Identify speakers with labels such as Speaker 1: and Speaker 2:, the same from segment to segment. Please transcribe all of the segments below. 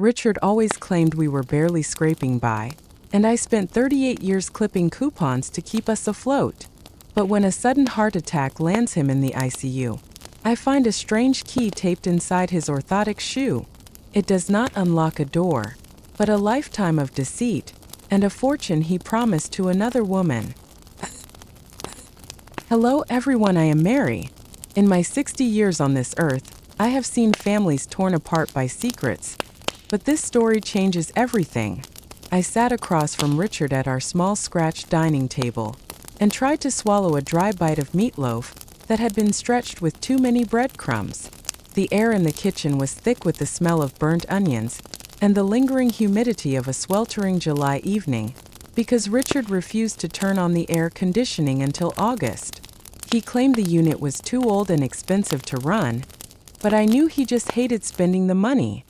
Speaker 1: Richard always claimed we were barely scraping by, and I spent 38 years clipping coupons to keep us afloat. But when a sudden heart attack lands him in the ICU, I find a strange key taped inside his orthotic shoe. It does not unlock a door, but a lifetime of deceit, and a fortune he promised to another woman. Hello everyone, I am Mary. In my 60 years on this earth, I have seen families torn apart by secrets, but this story changes everything. I sat across from Richard at our small scratch dining table, and tried to swallow a dry bite of meatloaf that had been stretched with too many breadcrumbs. The air in the kitchen was thick with the smell of burnt onions and the lingering humidity of a sweltering July evening, because Richard refused to turn on the air conditioning until August. He claimed the unit was too old and expensive to run, but I knew he just hated spending the money.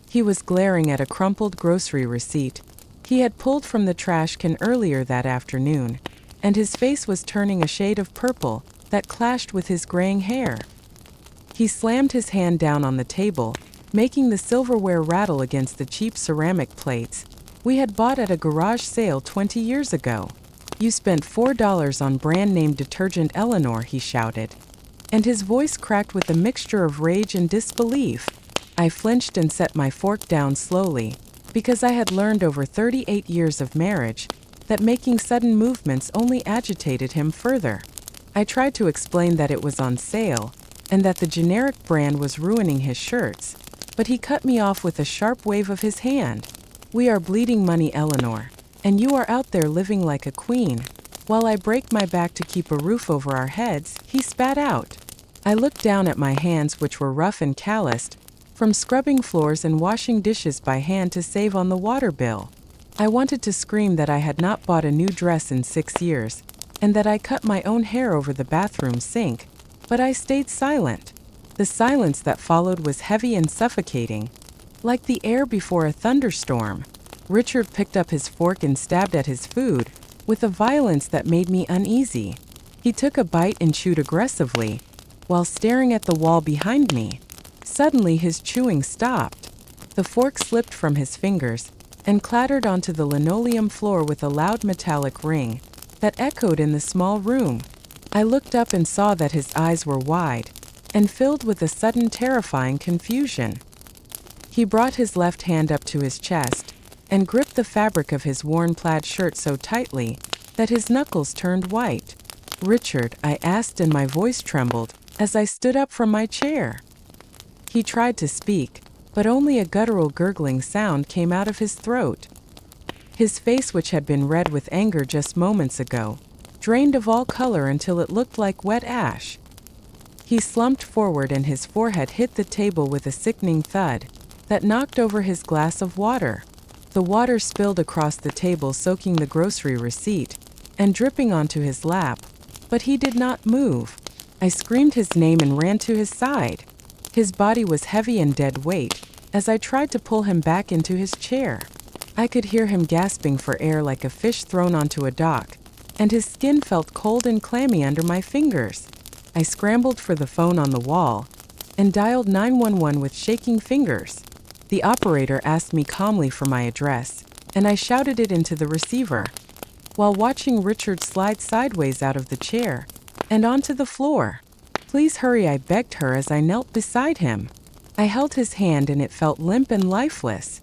Speaker 1: He was glaring at a crumpled grocery receipt he had pulled from the trash can earlier that afternoon, and his face was turning a shade of purple that clashed with his graying hair. He slammed his hand down on the table, making the silverware rattle against the cheap ceramic plates we had bought at a garage sale 20 years ago. "You spent $4 on brand-name detergent, Eleanor," he shouted, and his voice cracked with a mixture of rage and disbelief. I flinched and set my fork down slowly, because I had learned over 38 years of marriage that making sudden movements only agitated him further. I tried to explain that it was on sale, and that the generic brand was ruining his shirts, but he cut me off with a sharp wave of his hand. "We are bleeding money, Eleanor, and you are out there living like a queen, while I break my back to keep a roof over our heads," he spat out. I looked down at my hands, which were rough and calloused, from scrubbing floors and washing dishes by hand to save on the water bill. I wanted to scream that I had not bought a new dress in 6 years, and that I cut my own hair over the bathroom sink, but I stayed silent. The silence that followed was heavy and suffocating, like the air before a thunderstorm. Richard picked up his fork and stabbed at his food, with a violence that made me uneasy. He took a bite and chewed aggressively, while staring at the wall behind me. Suddenly his chewing stopped. The fork slipped from his fingers and clattered onto the linoleum floor with a loud metallic ring that echoed in the small room. I looked up and saw that his eyes were wide and filled with a sudden terrifying confusion. He brought his left hand up to his chest and gripped the fabric of his worn plaid shirt so tightly that his knuckles turned white. "Richard," I asked, and my voice trembled as I stood up from my chair. He tried to speak, but only a guttural gurgling sound came out of his throat. His face, which had been red with anger just moments ago, drained of all color until it looked like wet ash. He slumped forward and his forehead hit the table with a sickening thud that knocked over his glass of water. The water spilled across the table, soaking the grocery receipt and dripping onto his lap, but he did not move. I screamed his name and ran to his side. His body was heavy and dead weight as I tried to pull him back into his chair. I could hear him gasping for air like a fish thrown onto a dock, and his skin felt cold and clammy under my fingers. I scrambled for the phone on the wall and dialed 911 with shaking fingers. The operator asked me calmly for my address, and I shouted it into the receiver, while watching Richard slide sideways out of the chair and onto the floor. "Please hurry," I begged her as I knelt beside him. I held his hand and it felt limp and lifeless.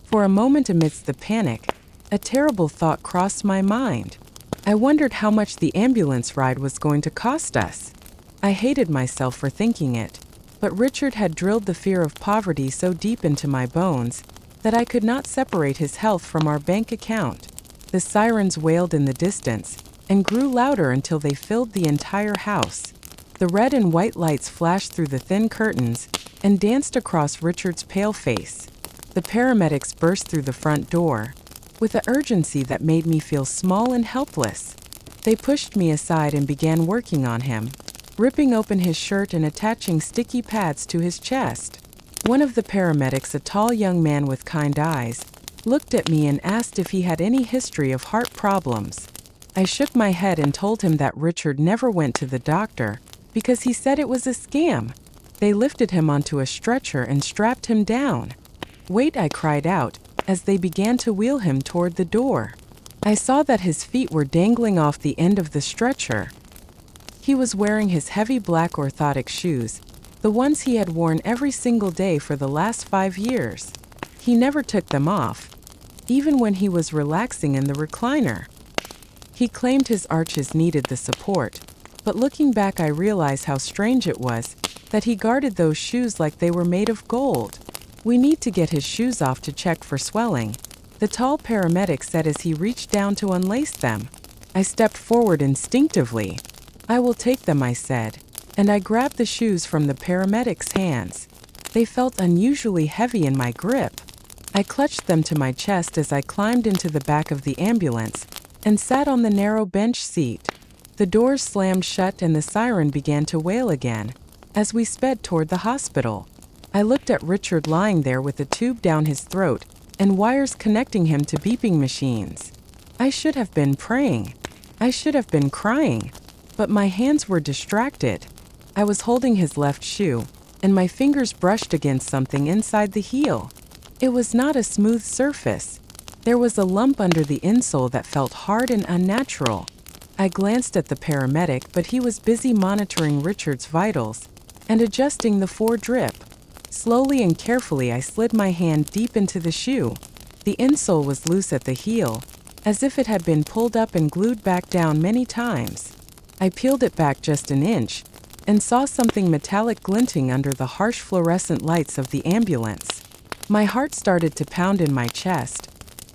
Speaker 1: For a moment amidst the panic, a terrible thought crossed my mind. I wondered how much the ambulance ride was going to cost us. I hated myself for thinking it, but Richard had drilled the fear of poverty so deep into my bones that I could not separate his health from our bank account. The sirens wailed in the distance and grew louder until they filled the entire house. The red and white lights flashed through the thin curtains and danced across Richard's pale face. The paramedics burst through the front door with an urgency that made me feel small and helpless. They pushed me aside and began working on him, ripping open his shirt and attaching sticky pads to his chest. One of the paramedics, a tall young man with kind eyes, looked at me and asked if he had any history of heart problems. I shook my head and told him that Richard never went to the doctor because he said it was a scam. They lifted him onto a stretcher and strapped him down. "Wait," I cried out, as they began to wheel him toward the door. I saw that his feet were dangling off the end of the stretcher. He was wearing his heavy black orthotic shoes, the ones he had worn every single day for the last 5 years. He never took them off, even when he was relaxing in the recliner. He claimed his arches needed the support, but looking back I realize how strange it was that he guarded those shoes like they were made of gold. "We need to get his shoes off to check for swelling," the tall paramedic said as he reached down to unlace them. I stepped forward instinctively. "I will take them," I said, and I grabbed the shoes from the paramedic's hands. They felt unusually heavy in my grip. I clutched them to my chest as I climbed into the back of the ambulance and sat on the narrow bench seat. The doors slammed shut and the siren began to wail again as we sped toward the hospital. I looked at Richard lying there with a tube down his throat and wires connecting him to beeping machines. I should have been praying. I should have been crying. But my hands were distracted. I was holding his left shoe, and my fingers brushed against something inside the heel. It was not a smooth surface. There was a lump under the insole that felt hard and unnatural. I glanced at the paramedic, but he was busy monitoring Richard's vitals and adjusting the 4-drip. Slowly and carefully I slid my hand deep into the shoe. The insole was loose at the heel, as if it had been pulled up and glued back down many times. I peeled it back just an inch and saw something metallic glinting under the harsh fluorescent lights of the ambulance. My heart started to pound in my chest,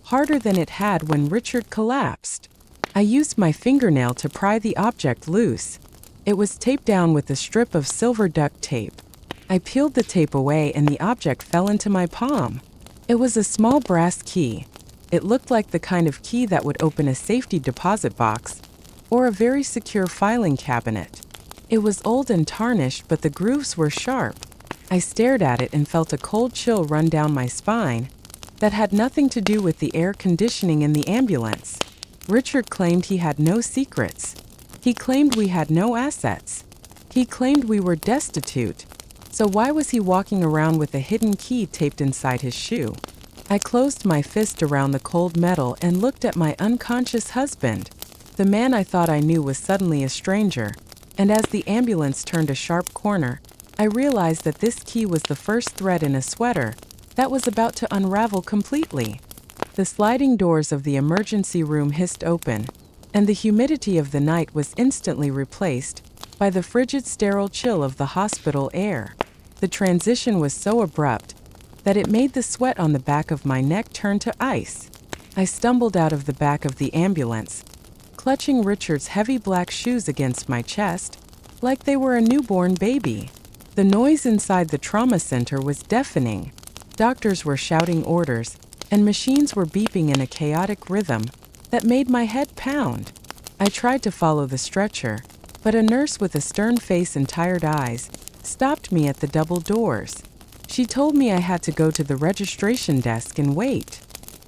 Speaker 1: harder than it had when Richard collapsed. I used my fingernail to pry the object loose. It was taped down with a strip of silver duct tape. I peeled the tape away and the object fell into my palm. It was a small brass key. It looked like the kind of key that would open a safety deposit box or a very secure filing cabinet. It was old and tarnished, but the grooves were sharp. I stared at it and felt a cold chill run down my spine that had nothing to do with the air conditioning in the ambulance. Richard claimed he had no secrets. He claimed we had no assets. He claimed we were destitute. So why was he walking around with a hidden key taped inside his shoe? I closed my fist around the cold metal and looked at my unconscious husband. The man I thought I knew was suddenly a stranger, and as the ambulance turned a sharp corner, I realized that this key was the first thread in a sweater that was about to unravel completely. The sliding doors of the emergency room hissed open, and the humidity of the night was instantly replaced by the frigid, sterile chill of the hospital air. The transition was so abrupt that it made the sweat on the back of my neck turn to ice. I stumbled out of the back of the ambulance, clutching Richard's heavy black shoes against my chest, like they were a newborn baby. The noise inside the trauma center was deafening. Doctors were shouting orders, and machines were beeping in a chaotic rhythm that made my head pound. I tried to follow the stretcher, but a nurse with a stern face and tired eyes stopped me at the double doors. She told me I had to go to the registration desk and wait.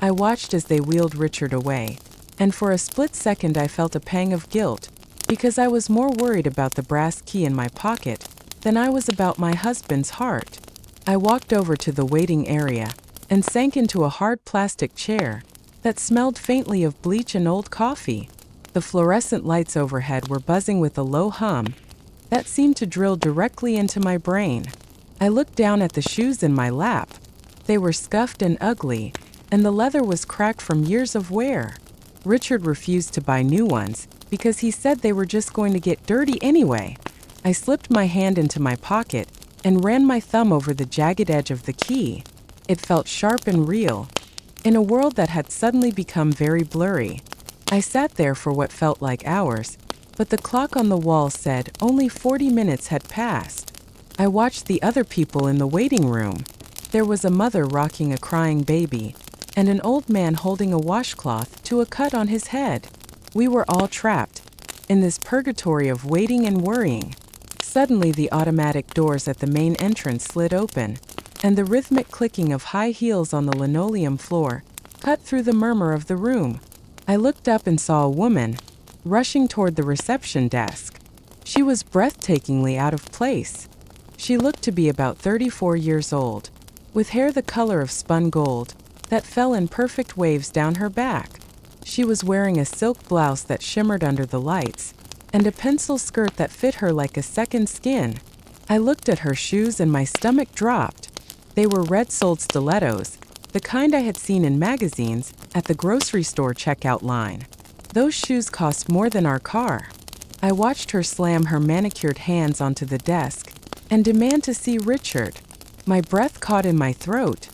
Speaker 1: I watched as they wheeled Richard away, and for a split second I felt a pang of guilt, because I was more worried about the brass key in my pocket than I was about my husband's heart. I walked over to the waiting area and sank into a hard plastic chair that smelled faintly of bleach and old coffee. The fluorescent lights overhead were buzzing with a low hum that seemed to drill directly into my brain. I looked down at the shoes in my lap. They were scuffed and ugly, and the leather was cracked from years of wear. Richard refused to buy new ones because he said they were just going to get dirty anyway. I slipped my hand into my pocket and ran my thumb over the jagged edge of the key. It felt sharp and real, in a world that had suddenly become very blurry. I sat there for what felt like hours, but the clock on the wall said only 40 minutes had passed. I watched the other people in the waiting room. There was a mother rocking a crying baby, and an old man holding a washcloth to a cut on his head. We were all trapped in this purgatory of waiting and worrying. Suddenly, the automatic doors at the main entrance slid open, and the rhythmic clicking of high heels on the linoleum floor cut through the murmur of the room. I looked up and saw a woman rushing toward the reception desk. She was breathtakingly out of place. She looked to be about 34 years old, with hair the color of spun gold that fell in perfect waves down her back. She was wearing a silk blouse that shimmered under the lights, and a pencil skirt that fit her like a second skin. I looked at her shoes and my stomach dropped. They were red-soled stilettos, the kind I had seen in magazines at the grocery store checkout line. Those shoes cost more than our car. I watched her slam her manicured hands onto the desk and demand to see Richard. My breath caught in my throat.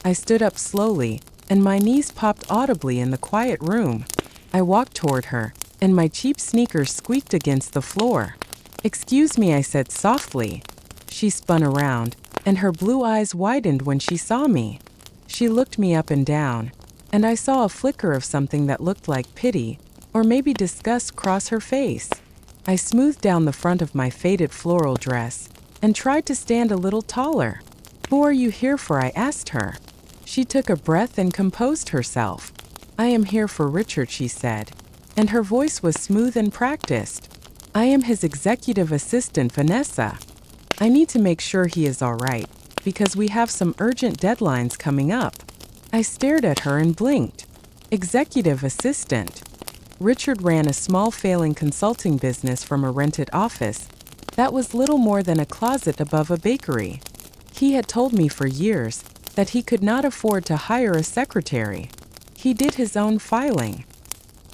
Speaker 1: I stood up slowly, and my knees popped audibly in the quiet room. I walked toward her, and my cheap sneakers squeaked against the floor. "Excuse me," I said softly. She spun around, and her blue eyes widened when she saw me. She looked me up and down, and I saw a flicker of something that looked like pity, or maybe disgust, cross her face. I smoothed down the front of my faded floral dress and tried to stand a little taller. "Who are you here for?" I asked her. She took a breath and composed herself. "I am here for Richard," she said, and her voice was smooth and practiced. "I am his executive assistant, Vanessa. I need to make sure he is all right, because we have some urgent deadlines coming up." I stared at her and blinked. Executive assistant. Richard ran a small failing consulting business from a rented office that was little more than a closet above a bakery. He had told me for years that he could not afford to hire a secretary. He did his own filing.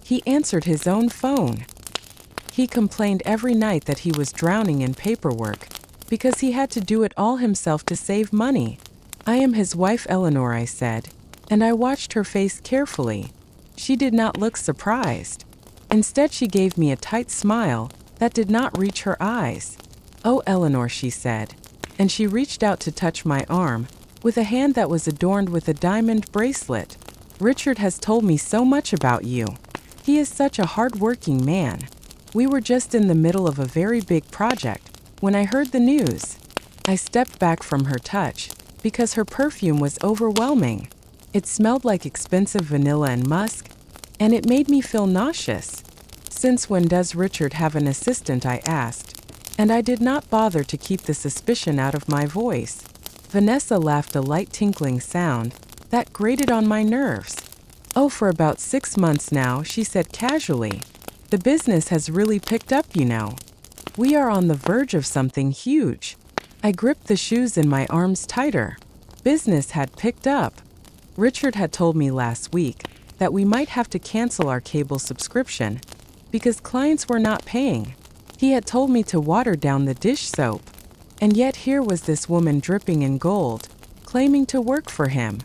Speaker 1: He answered his own phone. He complained every night that he was drowning in paperwork because he had to do it all himself to save money. "I am his wife, Eleanor," I said, and I watched her face carefully. She did not look surprised. Instead, she gave me a tight smile that did not reach her eyes. "Oh, Eleanor," she said, and she reached out to touch my arm with a hand that was adorned with a diamond bracelet. "Richard has told me so much about you. He is such a hard-working man. We were just in the middle of a very big project when I heard the news." I stepped back from her touch because her perfume was overwhelming. It smelled like expensive vanilla and musk, and it made me feel nauseous. "Since when does Richard have an assistant?" I asked, and I did not bother to keep the suspicion out of my voice. Vanessa laughed, a light tinkling sound that grated on my nerves. "Oh, for about 6 months now," she said casually. "The business has really picked up, you know. We are on the verge of something huge." I gripped the shoes in my arms tighter. Business had picked up. Richard had told me last week that we might have to cancel our cable subscription because clients were not paying. He had told me to water down the dish soap. And yet here was this woman dripping in gold, claiming to work for him.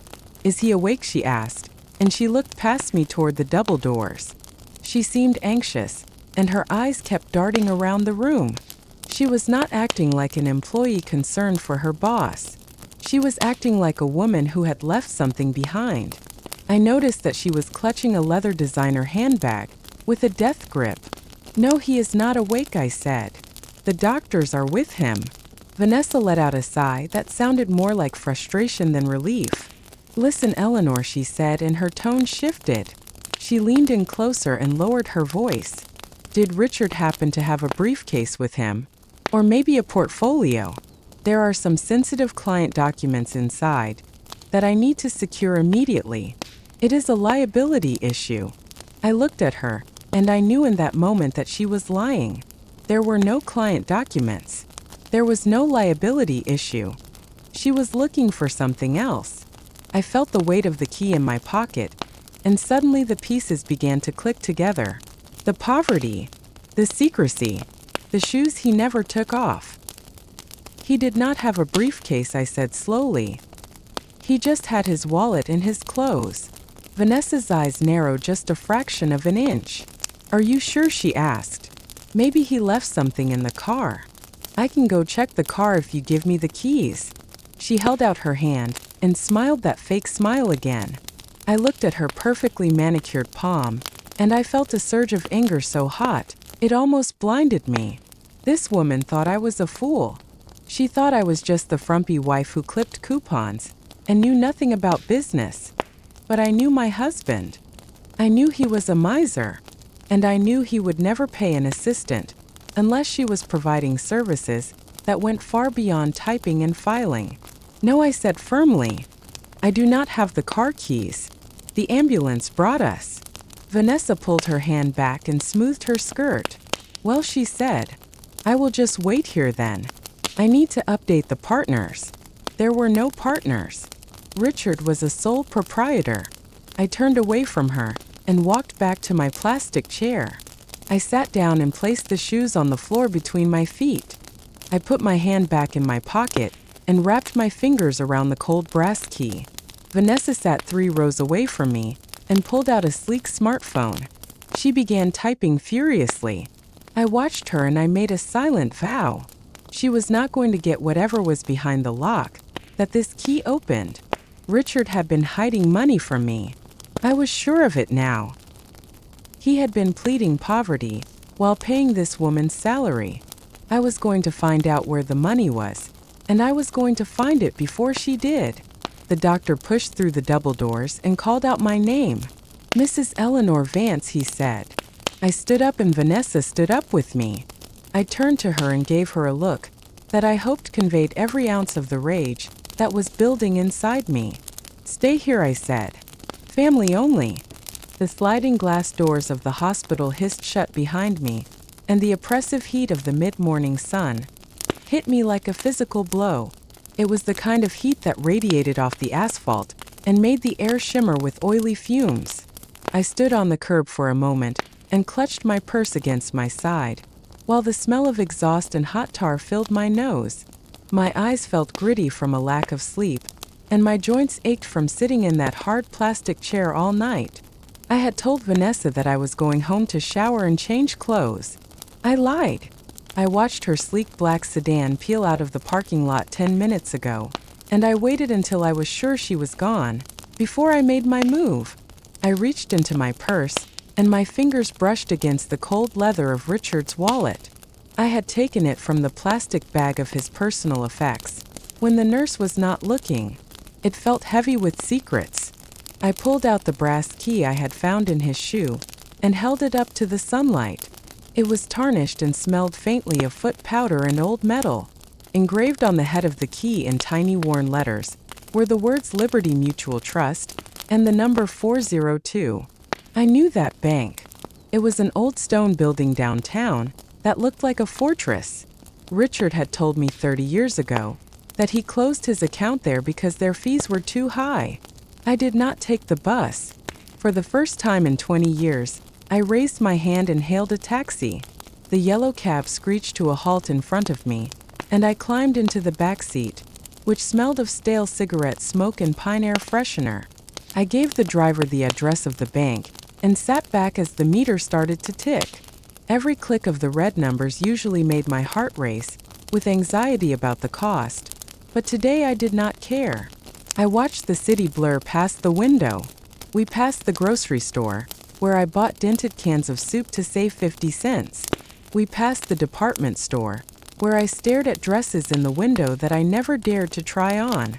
Speaker 1: "Is he awake?" she asked, and she looked past me toward the double doors. She seemed anxious, and her eyes kept darting around the room. She was not acting like an employee concerned for her boss. She was acting like a woman who had left something behind. I noticed that she was clutching a leather designer handbag with a death grip. "No, he is not awake," I said. "The doctors are with him." Vanessa let out a sigh that sounded more like frustration than relief. "Listen, Eleanor," she said, and her tone shifted. She leaned in closer and lowered her voice. "Did Richard happen to have a briefcase with him? Or maybe a portfolio? There are some sensitive client documents inside that I need to secure immediately. It is a liability issue." I looked at her, and I knew in that moment that she was lying. There were no client documents. There was no liability issue. She was looking for something else. I felt the weight of the key in my pocket, and suddenly the pieces began to click together. The poverty, the secrecy, the shoes he never took off. "He did not have a briefcase," I said slowly. "He just had his wallet and his clothes." Vanessa's eyes narrowed just a fraction of an inch. "Are you sure?" she asked. "Maybe he left something in the car. I can go check the car if you give me the keys." She held out her hand and smiled that fake smile again. I looked at her perfectly manicured palm, and I felt a surge of anger so hot, it almost blinded me. This woman thought I was a fool. She thought I was just the frumpy wife who clipped coupons and knew nothing about business. But I knew my husband. I knew he was a miser, and I knew he would never pay an assistant unless she was providing services that went far beyond typing and filing. No, I said firmly. I do not have the car keys. The ambulance brought us. Vanessa pulled her hand back and smoothed her skirt. Well, she said, I will just wait here then. I need to update the partners. There were no partners. Richard was a sole proprietor. I turned away from her and walked back to my plastic chair. I sat down and placed the shoes on the floor between my feet. I put my hand back in my pocket and wrapped my fingers around the cold brass key. Vanessa sat 3 rows away from me and pulled out a sleek smartphone. She began typing furiously. I watched her and I made a silent vow. She was not going to get whatever was behind the lock that this key opened. Richard had been hiding money from me. I was sure of it now. He had been pleading poverty while paying this woman's salary. I was going to find out where the money was, and I was going to find it before she did. The doctor pushed through the double doors and called out my name. Mrs. Eleanor Vance, he said. I stood up and Vanessa stood up with me. I turned to her and gave her a look that I hoped conveyed every ounce of the rage that was building inside me. Stay here, I said. Family only. The sliding glass doors of the hospital hissed shut behind me, and the oppressive heat of the mid-morning sun hit me like a physical blow. It was the kind of heat that radiated off the asphalt and made the air shimmer with oily fumes. I stood on the curb for a moment and clutched my purse against my side, while the smell of exhaust and hot tar filled my nose. My eyes felt gritty from a lack of sleep, and my joints ached from sitting in that hard plastic chair all night. I had told Vanessa that I was going home to shower and change clothes. I lied. I watched her sleek black sedan peel out of the parking lot 10 minutes ago, and I waited until I was sure she was gone before I made my move. I reached into my purse, and my fingers brushed against the cold leather of Richard's wallet. I had taken it from the plastic bag of his personal effects when the nurse was not looking. It felt heavy with secrets. I pulled out the brass key I had found in his shoe and held it up to the sunlight. It was tarnished and smelled faintly of foot powder and old metal. Engraved on the head of the key in tiny worn letters were the words Liberty Mutual Trust and the number 402. I knew that bank. It was an old stone building downtown that looked like a fortress. Richard had told me 30 years ago that he closed his account there because their fees were too high. I did not take the bus. For the first time in 20 years, I raised my hand and hailed a taxi. The yellow cab screeched to a halt in front of me, and I climbed into the back seat, which smelled of stale cigarette smoke and pine air freshener. I gave the driver the address of the bank and sat back as the meter started to tick. Every click of the red numbers usually made my heart race, with anxiety about the cost, but today I did not care. I watched the city blur past the window. We passed the grocery store, where I bought dented cans of soup to save 50 cents. We passed the department store, where I stared at dresses in the window that I never dared to try on.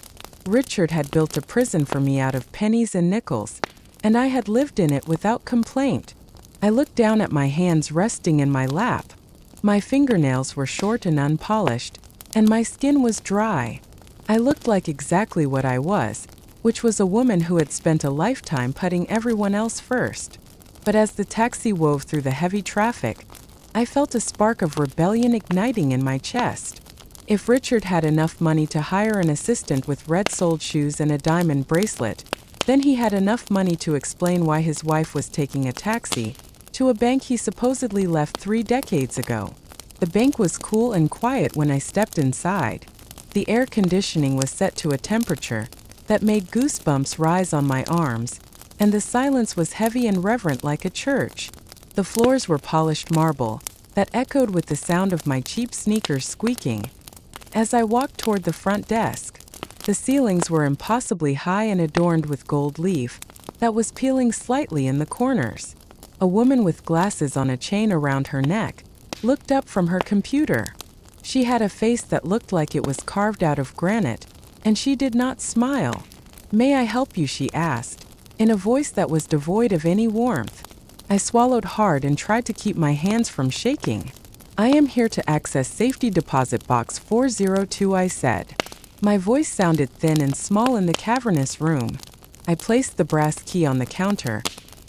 Speaker 1: Richard had built a prison for me out of pennies and nickels, and I had lived in it without complaint. I looked down at my hands resting in my lap. My fingernails were short and unpolished, and my skin was dry. I looked like exactly what I was, which was a woman who had spent a lifetime putting everyone else first. But as the taxi wove through the heavy traffic, I felt a spark of rebellion igniting in my chest. If Richard had enough money to hire an assistant with red-soled shoes and a diamond bracelet, then he had enough money to explain why his wife was taking a taxi to a bank he supposedly left 3 decades ago. The bank was cool and quiet when I stepped inside. The air conditioning was set to a temperature that made goosebumps rise on my arms, and the silence was heavy and reverent like a church. The floors were polished marble that echoed with the sound of my cheap sneakers squeaking. As I walked toward the front desk, the ceilings were impossibly high and adorned with gold leaf that was peeling slightly in the corners. A woman with glasses on a chain around her neck looked up from her computer. She had a face that looked like it was carved out of granite, and she did not smile. "May I help you?" she asked, in a voice that was devoid of any warmth. I swallowed hard and tried to keep my hands from shaking. "I am here to access safety deposit box 402," I said. My voice sounded thin and small in the cavernous room. I placed the brass key on the counter,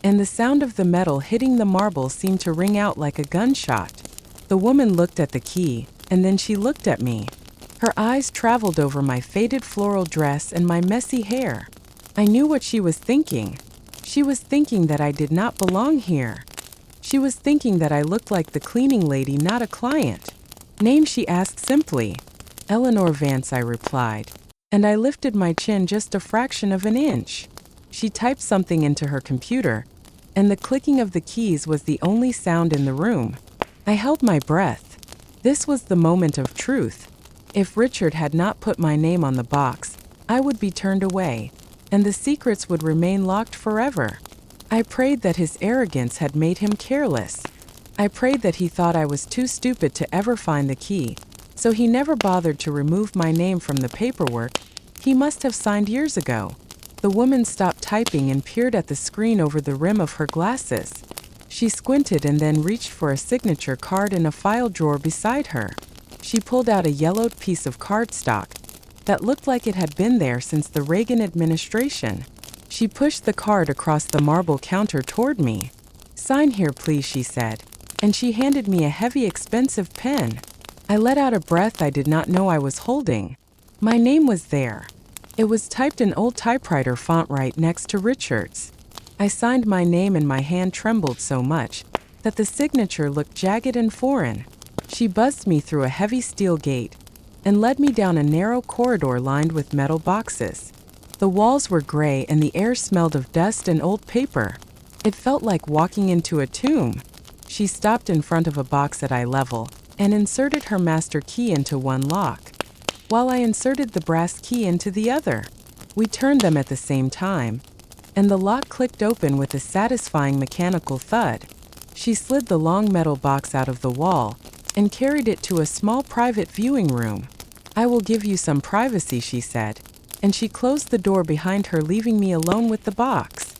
Speaker 1: and the sound of the metal hitting the marble seemed to ring out like a gunshot. The woman looked at the key, and then she looked at me. Her eyes traveled over my faded floral dress and my messy hair. I knew what she was thinking. She was thinking that I did not belong here. She was thinking that I looked like the cleaning lady, not a client. Name, she asked simply. Eleanor Vance, I replied, and I lifted my chin just a fraction of an inch. She typed something into her computer, and the clicking of the keys was the only sound in the room. I held my breath. This was the moment of truth. If Richard had not put my name on the box, I would be turned away, and the secrets would remain locked forever. I prayed that his arrogance had made him careless. I prayed that he thought I was too stupid to ever find the key, so he never bothered to remove my name from the paperwork he must have signed years ago. The woman stopped typing and peered at the screen over the rim of her glasses. She squinted and then reached for a signature card in a file drawer beside her. She pulled out a yellowed piece of cardstock that looked like it had been there since the Reagan administration. She pushed the card across the marble counter toward me. Sign here, please, she said, and she handed me a heavy, expensive pen. I let out a breath I did not know I was holding. My name was there. It was typed in old typewriter font right next to Richard's. I signed my name and my hand trembled so much that the signature looked jagged and foreign. She buzzed me through a heavy steel gate and led me down a narrow corridor lined with metal boxes. The walls were gray and the air smelled of dust and old paper. It felt like walking into a tomb. She stopped in front of a box at eye level and inserted her master key into one lock, while I inserted the brass key into the other. We turned them at the same time, and the lock clicked open with a satisfying mechanical thud. She slid the long metal box out of the wall and carried it to a small private viewing room. I will give you some privacy, she said, and she closed the door behind her, leaving me alone with the box.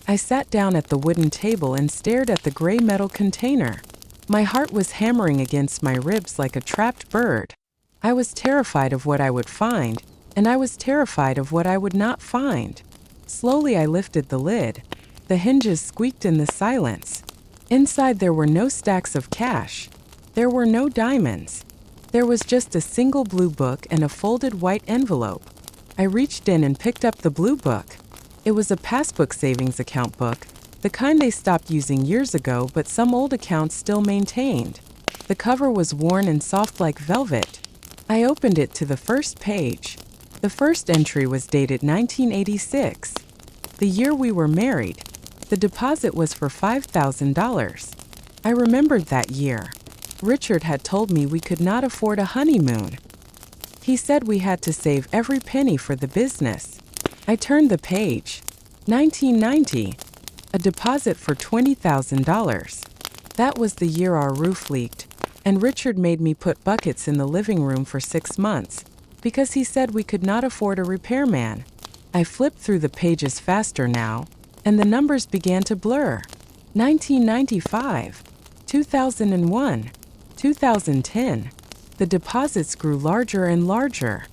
Speaker 1: I sat down at the wooden table and stared at the gray metal container. My heart was hammering against my ribs like a trapped bird. I was terrified of what I would find, and I was terrified of what I would not find. Slowly I lifted the lid. The hinges squeaked in the silence. Inside there were no stacks of cash. There were no diamonds. There was just a single blue book and a folded white envelope. I reached in and picked up the blue book. It was a Passbook savings account book, the kind they stopped using years ago but some old accounts still maintained. The cover was worn and soft like velvet. I opened it to the first page. The first entry was dated 1986, the year we were married. The deposit was for $5,000. I remembered that year. Richard had told me we could not afford a honeymoon. He said we had to save every penny for the business. I turned the page. 1990. A deposit for $20,000. That was the year our roof leaked, and Richard made me put buckets in the living room for 6 months because he said we could not afford a repairman. I flipped through the pages faster now, and the numbers began to blur. 1995, 2001, 2010. The deposits grew larger and larger.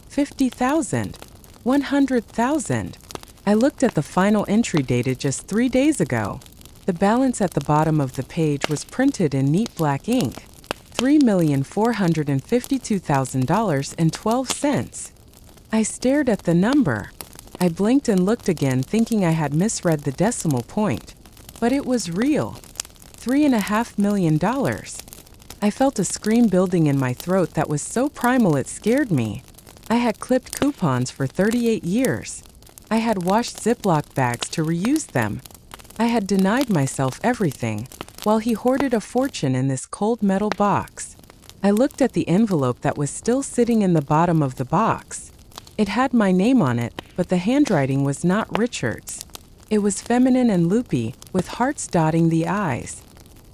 Speaker 1: 50,000, 100,000. I looked at the final entry dated just 3 days ago. The balance at the bottom of the page was printed in neat black ink. $3,452,000.12. I stared at the number. I blinked and looked again, thinking I had misread the decimal point. But it was real. $3.5 million. I felt a scream building in my throat that was so primal it scared me. I had clipped coupons for 38 years. I had washed Ziploc bags to reuse them. I had denied myself everything, while he hoarded a fortune in this cold metal box. I looked at the envelope that was still sitting in the bottom of the box. It had my name on it, but the handwriting was not Richard's. It was feminine and loopy, with hearts dotting the eyes.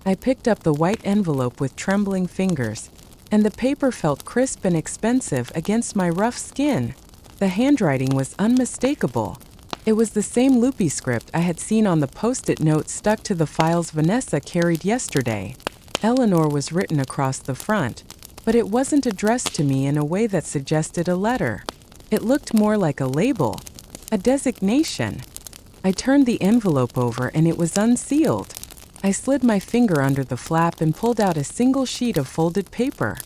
Speaker 1: I picked up the white envelope with trembling fingers, and the paper felt crisp and expensive against my rough skin. The handwriting was unmistakable. It was the same loopy script I had seen on the post-it note stuck to the files Vanessa carried yesterday. Eleanor was written across the front, but it wasn't addressed to me in a way that suggested a letter. It looked more like a label, a designation. I turned the envelope over and it was unsealed. I slid my finger under the flap and pulled out a single sheet of folded paper.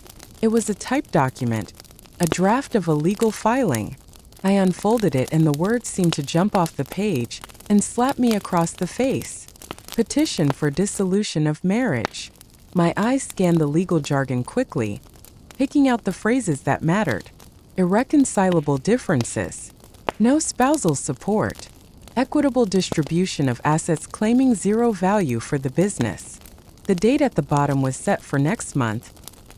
Speaker 1: It was a typed document, a draft of a legal filing. I unfolded it and the words seemed to jump off the page and slap me across the face. Petition for dissolution of marriage. My eyes scanned the legal jargon quickly, picking out the phrases that mattered. Irreconcilable differences. No spousal support. Equitable distribution of assets claiming zero value for the business. The date at the bottom was set for next month,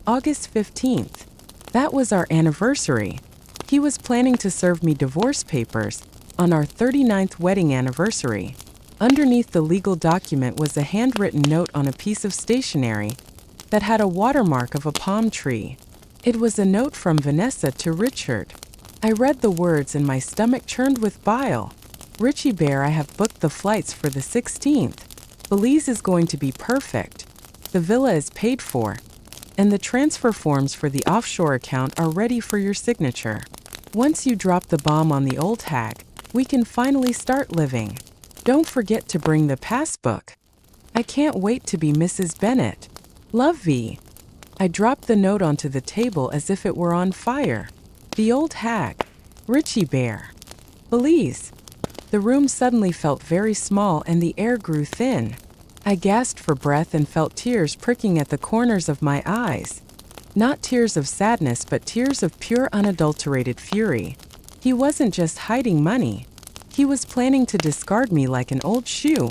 Speaker 1: August 15th. That was our anniversary. He was planning to serve me divorce papers on our 39th wedding anniversary. Underneath the legal document was a handwritten note on a piece of stationery that had a watermark of a palm tree. It was a note from Vanessa to Richard. I read the words and my stomach churned with bile. Richie Bear, I have booked the flights for the 16th. Belize is going to be perfect. The villa is paid for. And the transfer forms for the offshore account are ready for your signature. Once you drop the bomb on the old hag, we can finally start living. Don't forget to bring the passbook. I can't wait to be Mrs. Bennet. Love V. I dropped the note onto the table as if it were on fire. The old hag. Richie Bear. Belize. The room suddenly felt very small and the air grew thin. I gasped for breath and felt tears pricking at the corners of my eyes. Not tears of sadness, but tears of pure unadulterated fury. He wasn't just hiding money. He was planning to discard me like an old shoe.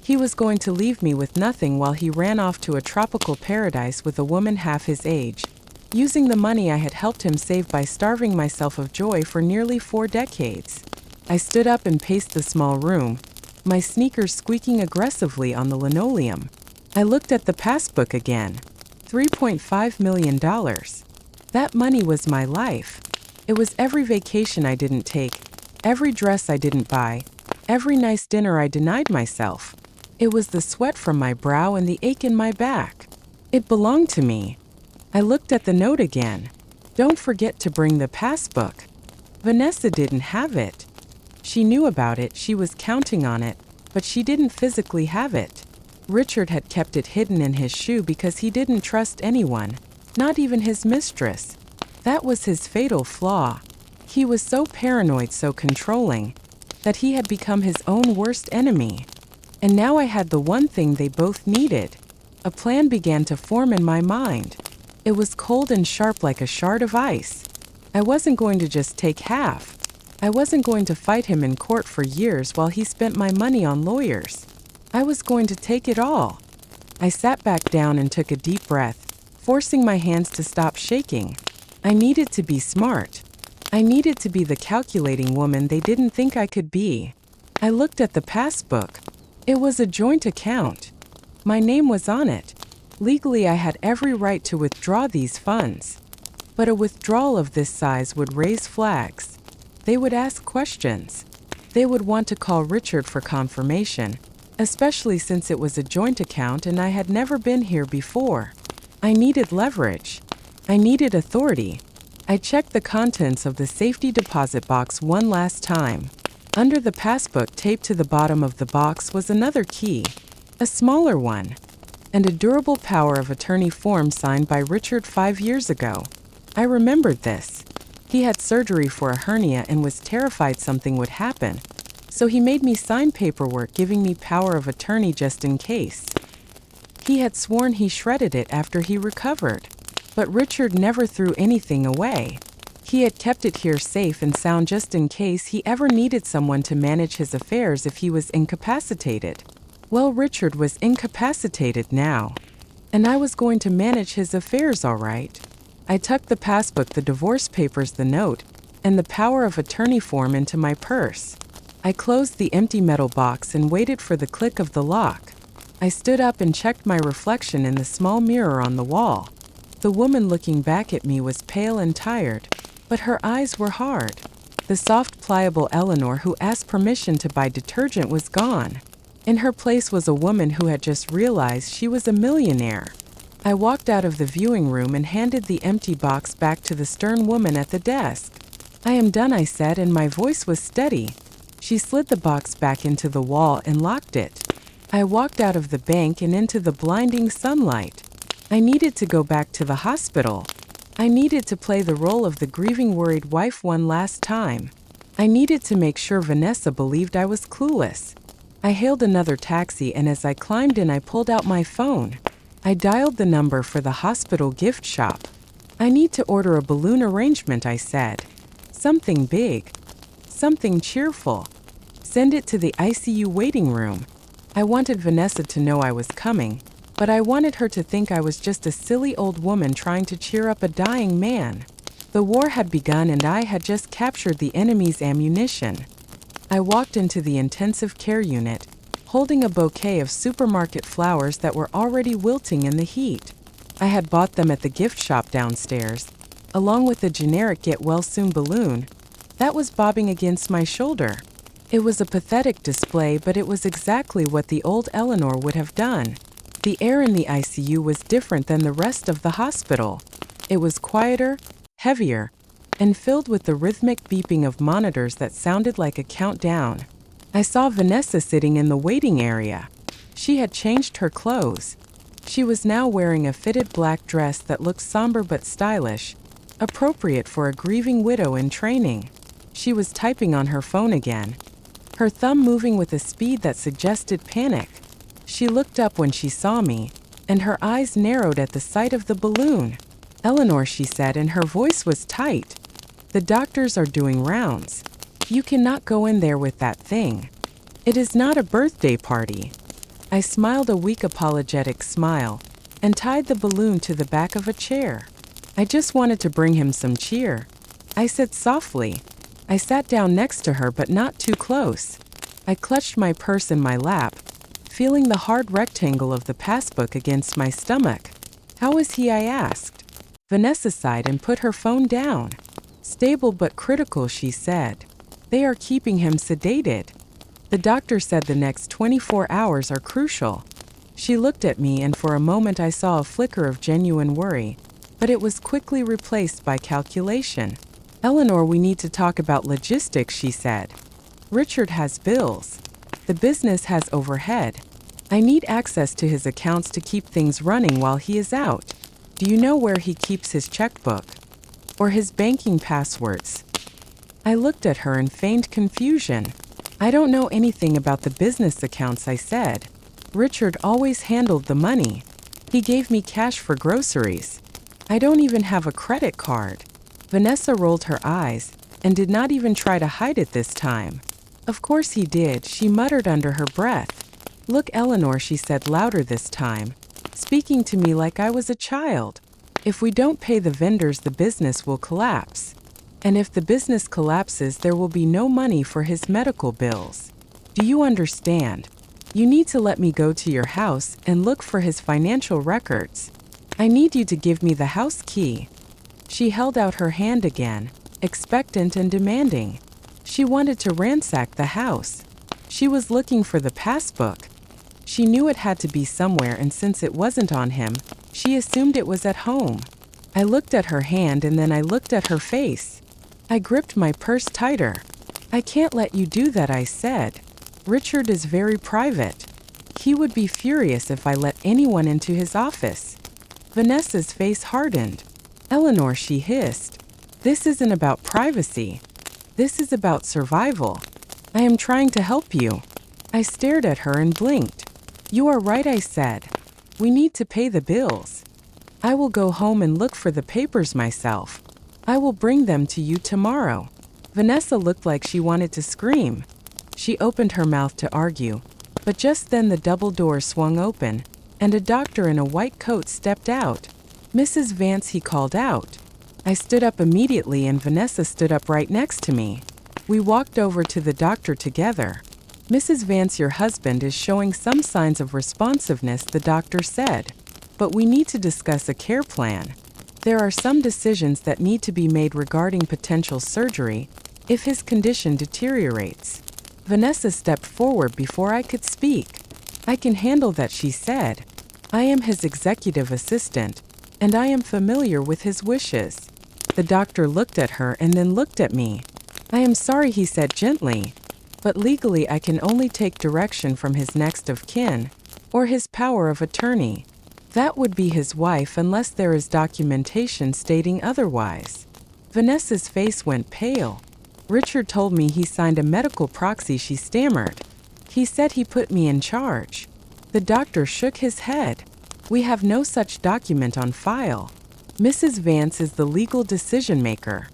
Speaker 1: He was going to leave me with nothing while he ran off to a tropical paradise with a woman half his age, using the money I had helped him save by starving myself of joy for nearly 4 decades. I stood up and paced the small room, my sneakers squeaking aggressively on the linoleum. I looked at the passbook again. $3.5 million. That money was my life. It was every vacation I didn't take, every dress I didn't buy, every nice dinner I denied myself. It was the sweat from my brow and the ache in my back. It belonged to me. I looked at the note again. Don't forget to bring the passbook. Vanessa didn't have it. She knew about it, she was counting on it, but she didn't physically have it. Richard had kept it hidden in his shoe because he didn't trust anyone, not even his mistress. That was his fatal flaw. He was so paranoid, so controlling, that he had become his own worst enemy. And now I had the one thing they both needed. A plan began to form in my mind. It was cold and sharp like a shard of ice. I wasn't going to just take half. I wasn't going to fight him in court for years while he spent my money on lawyers. I was going to take it all. I sat back down and took a deep breath, forcing my hands to stop shaking. I needed to be smart. I needed to be the calculating woman they didn't think I could be. I looked at the passbook. It was a joint account. My name was on it. Legally, I had every right to withdraw these funds. But a withdrawal of this size would raise flags. They would ask questions. They would want to call Richard for confirmation, especially since it was a joint account and I had never been here before. I needed leverage. I needed authority. I checked the contents of the safety deposit box one last time. Under the passbook taped to the bottom of the box was another key, a smaller one, and a durable power of attorney form signed by Richard 5 years ago. I remembered this. He had surgery for a hernia and was terrified something would happen, so he made me sign paperwork giving me power of attorney just in case. He had sworn he shredded it after he recovered, but Richard never threw anything away. He had kept it here safe and sound just in case he ever needed someone to manage his affairs if he was incapacitated. Well, Richard was incapacitated now, and I was going to manage his affairs all right. I tucked the passbook, the divorce papers, the note, and the power of attorney form into my purse. I closed the empty metal box and waited for the click of the lock. I stood up and checked my reflection in the small mirror on the wall. The woman looking back at me was pale and tired, but her eyes were hard. The soft, pliable Eleanor who asked permission to buy detergent was gone. In her place was a woman who had just realized she was a millionaire. I walked out of the viewing room and handed the empty box back to the stern woman at the desk. "I am done," I said, and my voice was steady. She slid the box back into the wall and locked it. I walked out of the bank and into the blinding sunlight. I needed to go back to the hospital. I needed to play the role of the grieving, worried wife one last time. I needed to make sure Vanessa believed I was clueless. I hailed another taxi, and as I climbed in, I pulled out my phone. I dialed the number for the hospital gift shop. "I need to order a balloon arrangement," I said. "Something big. Something cheerful. Send it to the ICU waiting room." I wanted Vanessa to know I was coming, but I wanted her to think I was just a silly old woman trying to cheer up a dying man. The war had begun, and I had just captured the enemy's ammunition. I walked into the intensive care unit, holding a bouquet of supermarket flowers that were already wilting in the heat. I had bought them at the gift shop downstairs, along with the generic "get well soon" balloon that was bobbing against my shoulder. It was a pathetic display, but it was exactly what the old Eleanor would have done. The air in the ICU was different than the rest of the hospital. It was quieter, heavier, and filled with the rhythmic beeping of monitors that sounded like a countdown. I saw Vanessa sitting in the waiting area. She had changed her clothes. She was now wearing a fitted black dress that looked somber but stylish, appropriate for a grieving widow in training. She was typing on her phone again, her thumb moving with a speed that suggested panic. She looked up when she saw me, and her eyes narrowed at the sight of the balloon. "Eleanor," she said, and her voice was tight. "The doctors are doing rounds. You cannot go in there with that thing. It is not a birthday party." I smiled a weak apologetic smile and tied the balloon to the back of a chair. "I just wanted to bring him some cheer," I said softly. I sat down next to her, but not too close. I clutched my purse in my lap, feeling the hard rectangle of the passbook against my stomach. "How is he?" I asked. Vanessa sighed and put her phone down. "Stable but critical," she said. "They are keeping him sedated. The doctor said the next 24 hours are crucial." She looked at me, and for a moment I saw a flicker of genuine worry, but it was quickly replaced by calculation. "Eleanor, we need to talk about logistics," she said. "Richard has bills. The business has overhead. I need access to his accounts to keep things running while he is out. Do you know where he keeps his checkbook? Or his banking passwords?" I looked at her in feigned confusion. "I don't know anything about the business accounts," I said. "Richard always handled the money. He gave me cash for groceries. I don't even have a credit card." Vanessa rolled her eyes and did not even try to hide it this time. "Of course he did," she muttered under her breath. "Look, Eleanor," she said louder this time, speaking to me like I was a child. "If we don't pay the vendors, the business will collapse. And if the business collapses, there will be no money for his medical bills. Do you understand? You need to let me go to your house and look for his financial records. I need you to give me the house key." She held out her hand again, expectant and demanding. She wanted to ransack the house. She was looking for the passbook. She knew it had to be somewhere, and since it wasn't on him, she assumed it was at home. I looked at her hand, and then I looked at her face. I gripped my purse tighter. "I can't let you do that," I said. "Richard is very private. He would be furious if I let anyone into his office." Vanessa's face hardened. "Eleanor," she hissed, "this isn't about privacy. This is about survival. I am trying to help you." I stared at her and blinked. "You are right," I said. "We need to pay the bills. I will go home and look for the papers myself. I will bring them to you tomorrow." Vanessa looked like she wanted to scream. She opened her mouth to argue, but just then the double doors swung open, and a doctor in a white coat stepped out. "Mrs. Vance," he called out. I stood up immediately, and Vanessa stood up right next to me. We walked over to the doctor together. "Mrs. Vance, your husband is showing some signs of responsiveness," the doctor said. "But we need to discuss a care plan. There are some decisions that need to be made regarding potential surgery if his condition deteriorates." Vanessa stepped forward before I could speak. "I can handle that," she said. "I am his executive assistant, and I am familiar with his wishes." The doctor looked at her and then looked at me. "I am sorry," he said gently, "but legally I can only take direction from his next of kin, or his power of attorney. That would be his wife unless there is documentation stating otherwise." Vanessa's face went pale. "Richard told me he signed a medical proxy," she stammered. "He said he put me in charge." The doctor shook his head. "We have no such document on file. Mrs. Vance is the legal decision maker."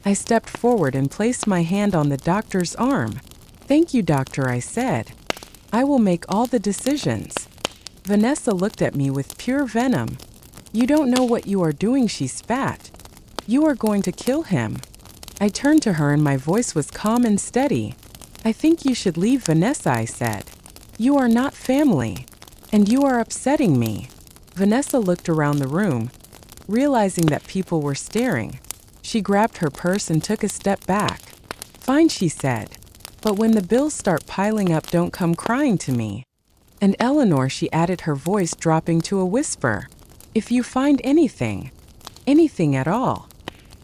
Speaker 1: I stepped forward and placed my hand on the doctor's arm. "Thank you, doctor," I said. "I will make all the decisions." Vanessa looked at me with pure venom. "You don't know what you are doing," she spat. "You are going to kill him." I turned to her and my voice was calm and steady. "I think you should leave, Vanessa," I said. "You are not family. And you are upsetting me." Vanessa looked around the room, realizing that people were staring. She grabbed her purse and took a step back. "Fine," she said. "But when the bills start piling up, don't come crying to me. And Eleanor," she added, her voice dropping to a whisper, "if you find anything at all,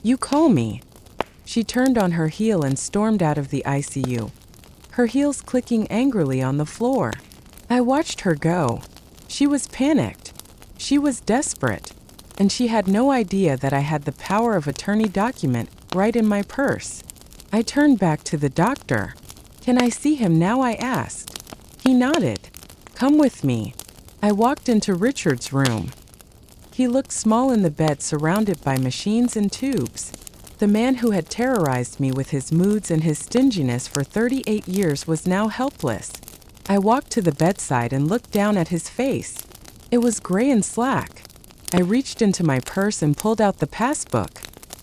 Speaker 1: you call me." She turned on her heel and stormed out of the ICU, her heels clicking angrily on the floor. I watched her go. She was panicked. She was desperate. And she had no idea that I had the power of attorney document right in my purse. I turned back to the doctor. "Can I see him now?" I asked. He nodded. "Come with me." I walked into Richard's room. He looked small in the bed, surrounded by machines and tubes. The man who had terrorized me with his moods and his stinginess for 38 years was now helpless. I walked to the bedside and looked down at his face. It was gray and slack. I reached into my purse and pulled out the passbook.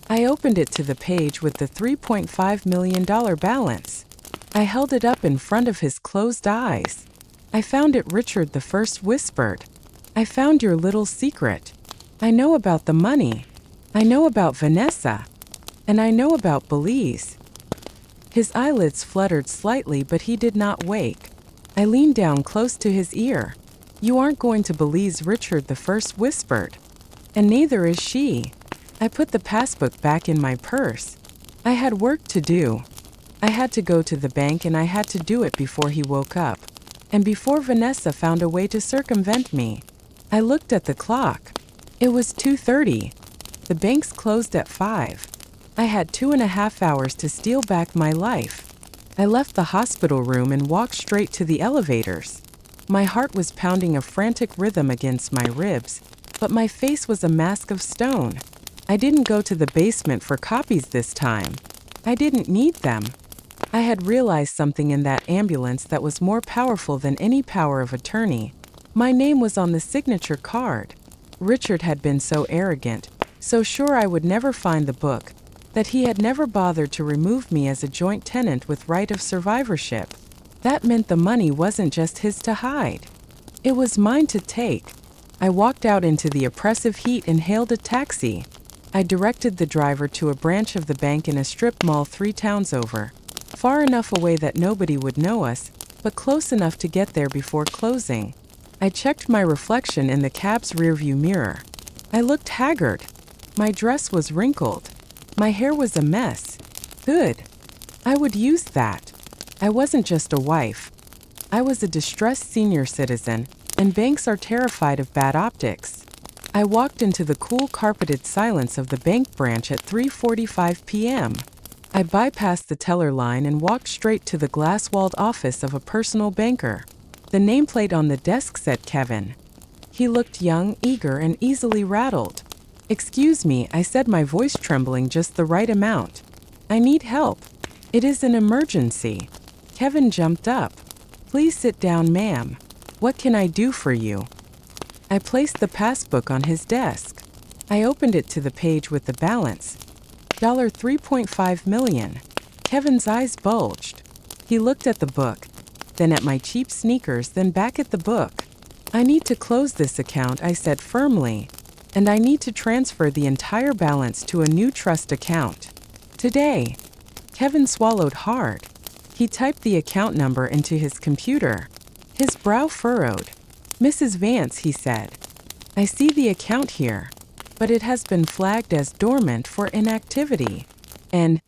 Speaker 1: I opened it to the page with the $3.5 million balance. I held it up in front of his closed eyes. "I found it," Richard the First whispered. "I found your little secret. I know about the money. I know about Vanessa. And I know about Belize." His eyelids fluttered slightly, but he did not wake. I leaned down close to his ear. "You aren't going to Belize," Richard the First whispered. "And neither is she." I put the passbook back in my purse. I had work to do. I had to go to the bank, and I had to do it before he woke up, and before Vanessa found a way to circumvent me. I looked at the clock. It was 2:30. The banks closed at 5. I had 2.5 hours to steal back my life. I left the hospital room and walked straight to the elevators. My heart was pounding a frantic rhythm against my ribs, but my face was a mask of stone. I didn't go to the basement for copies this time. I didn't need them. I had realized something in that ambulance that was more powerful than any power of attorney. My name was on the signature card. Richard had been so arrogant, so sure I would never find the book, that he had never bothered to remove me as a joint tenant with right of survivorship. That meant the money wasn't just his to hide. It was mine to take. I walked out into the oppressive heat and hailed a taxi. I directed the driver to a branch of the bank in a strip mall 3 towns over, far enough away that nobody would know us, but close enough to get there before closing. I checked my reflection in the cab's rearview mirror. I looked haggard. My dress was wrinkled. My hair was a mess. Good. I would use that. I wasn't just a wife. I was a distressed senior citizen, and banks are terrified of bad optics. I walked into the cool carpeted silence of the bank branch at 3:45 p.m. I bypassed the teller line and walked straight to the glass-walled office of a personal banker. The nameplate on the desk said Kevin. He looked young, eager, and easily rattled. "Excuse me," I said, my voice trembling just the right amount. "I need help. It is an emergency." Kevin jumped up. "Please sit down, ma'am. What can I do for you?" I placed the passbook on his desk. I opened it to the page with the balance. $3.5 million. Kevin's eyes bulged. He looked at the book, then at my cheap sneakers, then back at the book. "I need to close this account," I said firmly, "and I need to transfer the entire balance to a new trust account. Today." Kevin swallowed hard. He typed the account number into his computer. His brow furrowed. "Mrs. Vance," he said, "I see the account here, but it has been flagged as dormant for inactivity. And,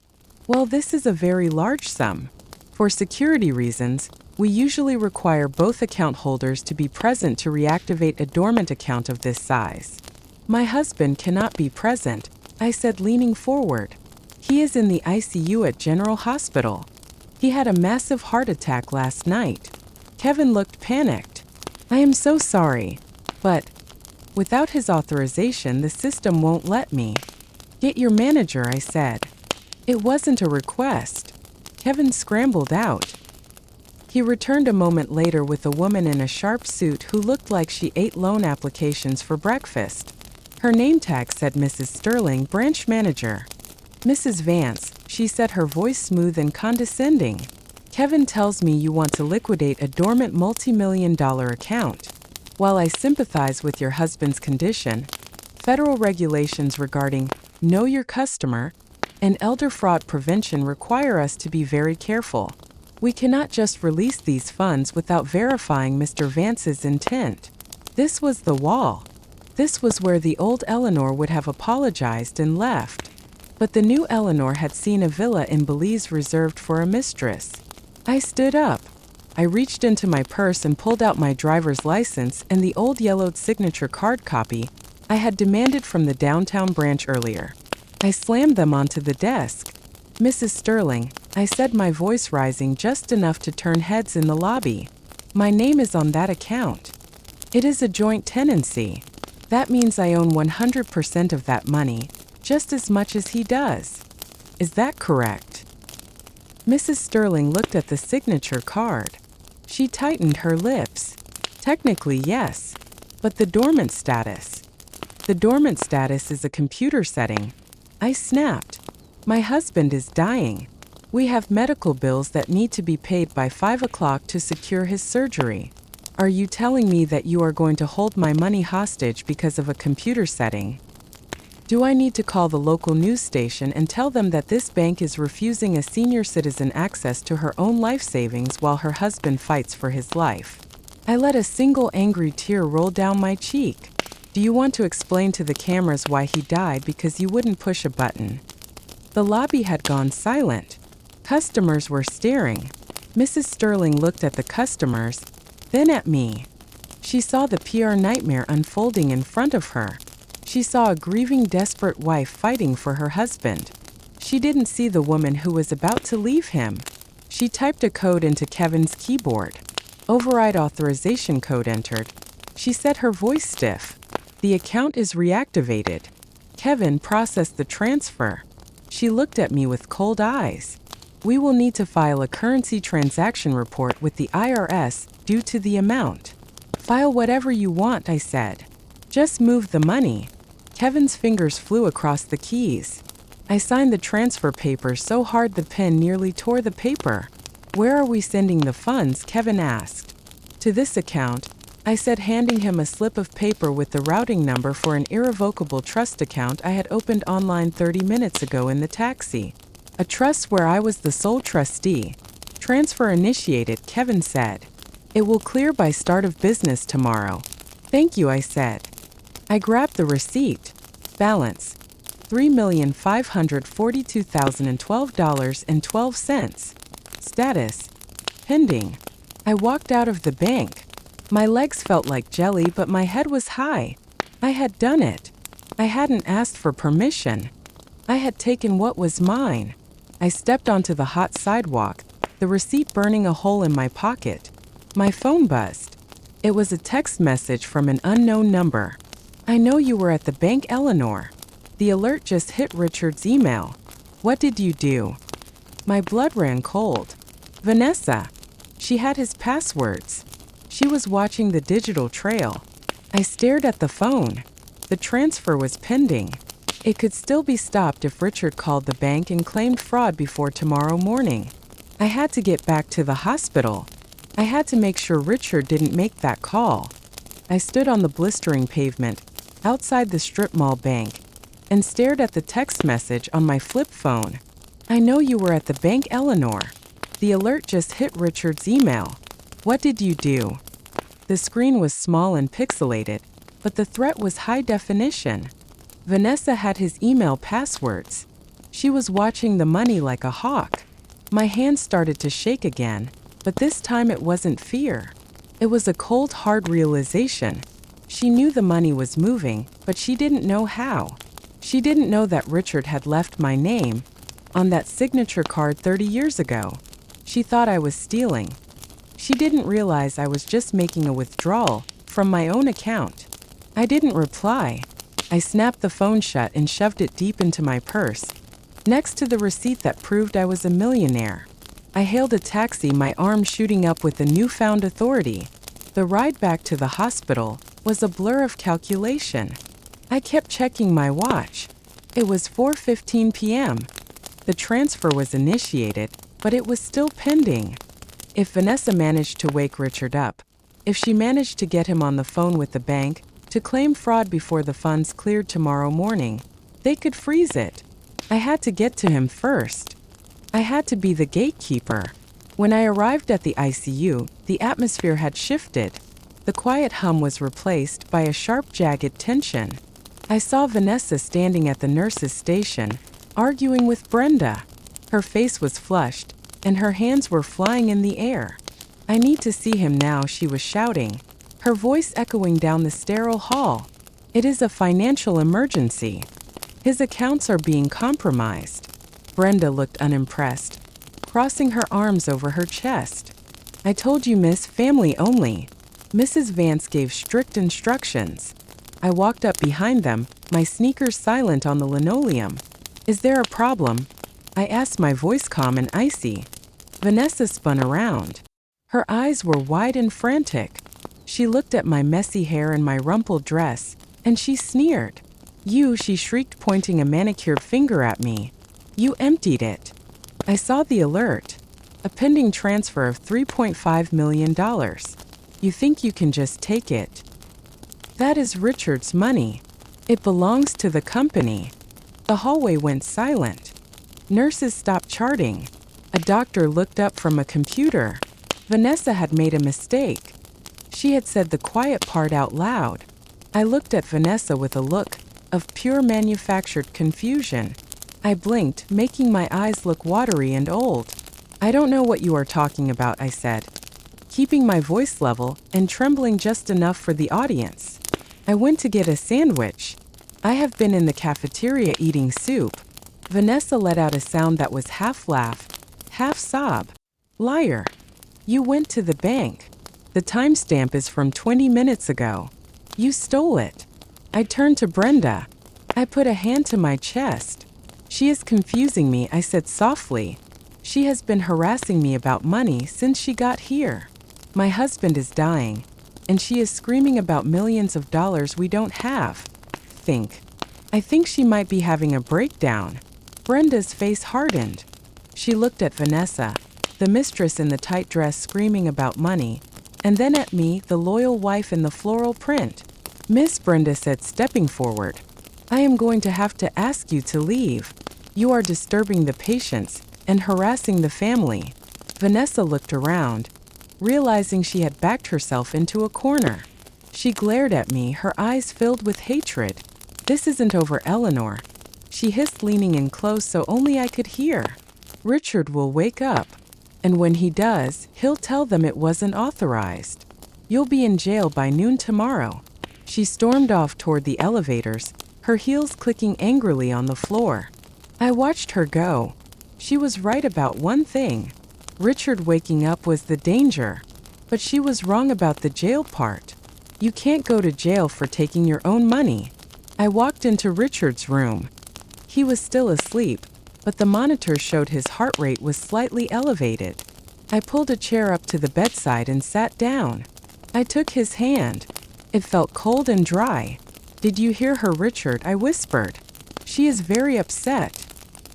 Speaker 1: well, this is a very large sum. For security reasons, we usually require both account holders to be present to reactivate a dormant account of this size. My husband cannot be present, I said, leaning forward. He is in the ICU at General Hospital. He had a massive heart attack last night. Kevin looked panicked. I am so sorry, but without his authorization, the system won't let me. Get your manager, I said. It wasn't a request. Kevin scrambled out. He returned a moment later with a woman in a sharp suit who looked like she ate loan applications for breakfast. Her name tag said Mrs. Sterling, branch manager. Mrs. Vance, she said, her voice smooth and condescending. Kevin tells me you want to liquidate a dormant multi-million-dollar account. While I sympathize with your husband's condition, federal regulations regarding know your customer and elder fraud prevention require us to be very careful. We cannot just release these funds without verifying Mr. Vance's intent. This was the wall. This was where the old Eleanor would have apologized and left. But the new Eleanor had seen a villa in Belize reserved for a mistress. I stood up. I reached into my purse and pulled out my driver's license and the old yellowed signature card copy I had demanded from the downtown branch earlier. I slammed them onto the desk. Mrs. Sterling, I said, my voice rising just enough to turn heads in the lobby. My name is on that account. It is a joint tenancy. That means I own 100% of that money, just as much as he does. Is that correct? Mrs. Sterling looked at the signature card. She tightened her lips. Technically, yes, but the dormant status. The dormant status is a computer setting. I snapped. My husband is dying. We have medical bills that need to be paid by 5 o'clock to secure his surgery. Are you telling me that you are going to hold my money hostage because of a computer setting? Do I need to call the local news station and tell them that this bank is refusing a senior citizen access to her own life savings while her husband fights for his life? I let a single angry tear roll down my cheek. Do you want to explain to the cameras why he died because you wouldn't push a button? The lobby had gone silent. Customers were staring. Mrs. Sterling looked at the customers, then at me. She saw the PR nightmare unfolding in front of her. She saw a grieving, desperate wife fighting for her husband. She didn't see the woman who was about to leave him. She typed a code into Kevin's keyboard. Override authorization code entered. She said, her voice stiff. The account is reactivated. Kevin processed the transfer. She looked at me with cold eyes. We will need to file a currency transaction report with the IRS due to the amount. File whatever you want, I said. Just move the money. Kevin's fingers flew across the keys. I signed the transfer papers so hard the pen nearly tore the paper. Where are we sending the funds? Kevin asked. To this account, I said, handing him a slip of paper with the routing number for an irrevocable trust account I had opened online 30 minutes ago in the taxi. A trust where I was the sole trustee. Transfer initiated, Kevin said. It will clear by start of business tomorrow. Thank you, I said. I grabbed the receipt. Balance: $3,542,012.12. Status: pending. I walked out of the bank. My legs felt like jelly, but my head was high. I had done it. I hadn't asked for permission. I had taken what was mine. I stepped onto the hot sidewalk, the receipt burning a hole in my pocket. My phone buzzed. It was a text message from an unknown number. I know you were at the bank, Eleanor. The alert just hit Richard's email. What did you do? My blood ran cold. Vanessa. She had his passwords. She was watching the digital trail. I stared at the phone. The transfer was pending. It could still be stopped if Richard called the bank and claimed fraud before tomorrow morning. I had to get back to the hospital. I had to make sure Richard didn't make that call. I stood on the blistering pavement, outside the strip mall bank, and stared at the text message on my flip phone. I know you were at the bank, Eleanor. The alert just hit Richard's email. What did you do? The screen was small and pixelated, but the threat was high definition. Vanessa had his email passwords. She was watching the money like a hawk. My hands started to shake again, but this time it wasn't fear. It was a cold, hard realization. She knew the money was moving, but she didn't know how. She didn't know that Richard had left my name on that signature card 30 years ago. She thought I was stealing. She didn't realize I was just making a withdrawal from my own account. I didn't reply. I snapped the phone shut and shoved it deep into my purse, next to the receipt that proved I was a millionaire. I hailed a taxi, my arm shooting up with a newfound authority. The ride back to the hospital was a blur of calculation. I kept checking my watch. It was 4:15 p.m. The transfer was initiated, but it was still pending. If Vanessa managed to wake Richard up, if she managed to get him on the phone with the bank to claim fraud before the funds cleared tomorrow morning, they could freeze it. I had to get to him first. I had to be the gatekeeper. When I arrived at the ICU, the atmosphere had shifted. The quiet hum was replaced by a sharp, jagged tension. I saw Vanessa standing at the nurse's station, arguing with Brenda. Her face was flushed, and her hands were flying in the air. "I need to see him now," she was shouting, her voice echoing down the sterile hall. "It is a financial emergency. His accounts are being compromised." Brenda looked unimpressed, crossing her arms over her chest. "I told you, miss, family only." Mrs. Vance gave strict instructions. I walked up behind them, my sneakers silent on the linoleum. "Is there a problem?" I asked, my voice calm and icy. Vanessa spun around. Her eyes were wide and frantic. She looked at my messy hair and my rumpled dress, and she sneered. "You," she shrieked, pointing a manicured finger at me. "You emptied it." I saw the alert. A pending transfer of $3.5 million. "You think you can just take it?" "That is Richard's money. It belongs to the company." The hallway went silent. Nurses stopped charting. A doctor looked up from a computer. Vanessa had made a mistake. She had said the quiet part out loud. I looked at Vanessa with a look of pure manufactured confusion. I blinked, making my eyes look watery and old. "I don't know what you are talking about," I said, keeping my voice level and trembling just enough for the audience. "I went to get a sandwich. I have been in the cafeteria eating soup." Vanessa let out a sound that was half laugh, half sob. "Liar. You went to the bank. The timestamp is from 20 minutes ago. You stole it." I turned to Brenda. I put a hand to my chest. "She is confusing me," I said softly. "She has been harassing me about money since she got here. My husband is dying, and she is screaming about millions of dollars we don't have. I think she might be having a breakdown." Brenda's face hardened. She looked at Vanessa, the mistress in the tight dress screaming about money, and then at me, the loyal wife in the floral print. "Miss," Brenda said, stepping forward, "I am going to have to ask you to leave. You are disturbing the patients and harassing the family." Vanessa looked around, realizing she had backed herself into a corner. She glared at me, her eyes filled with hatred. "This isn't over, Eleanor," she hissed, leaning in close so only I could hear. "Richard will wake up. And when he does, he'll tell them it wasn't authorized. You'll be in jail by noon tomorrow." She stormed off toward the elevators, her heels clicking angrily on the floor. I watched her go. She was right about one thing. Richard waking up was the danger. But she was wrong about the jail part. You can't go to jail for taking your own money. I walked into Richard's room. He was still asleep, but the monitor showed his heart rate was slightly elevated. I pulled a chair up to the bedside and sat down. I took his hand. It felt cold and dry. "Did you hear her, Richard?" I whispered. "She is very upset.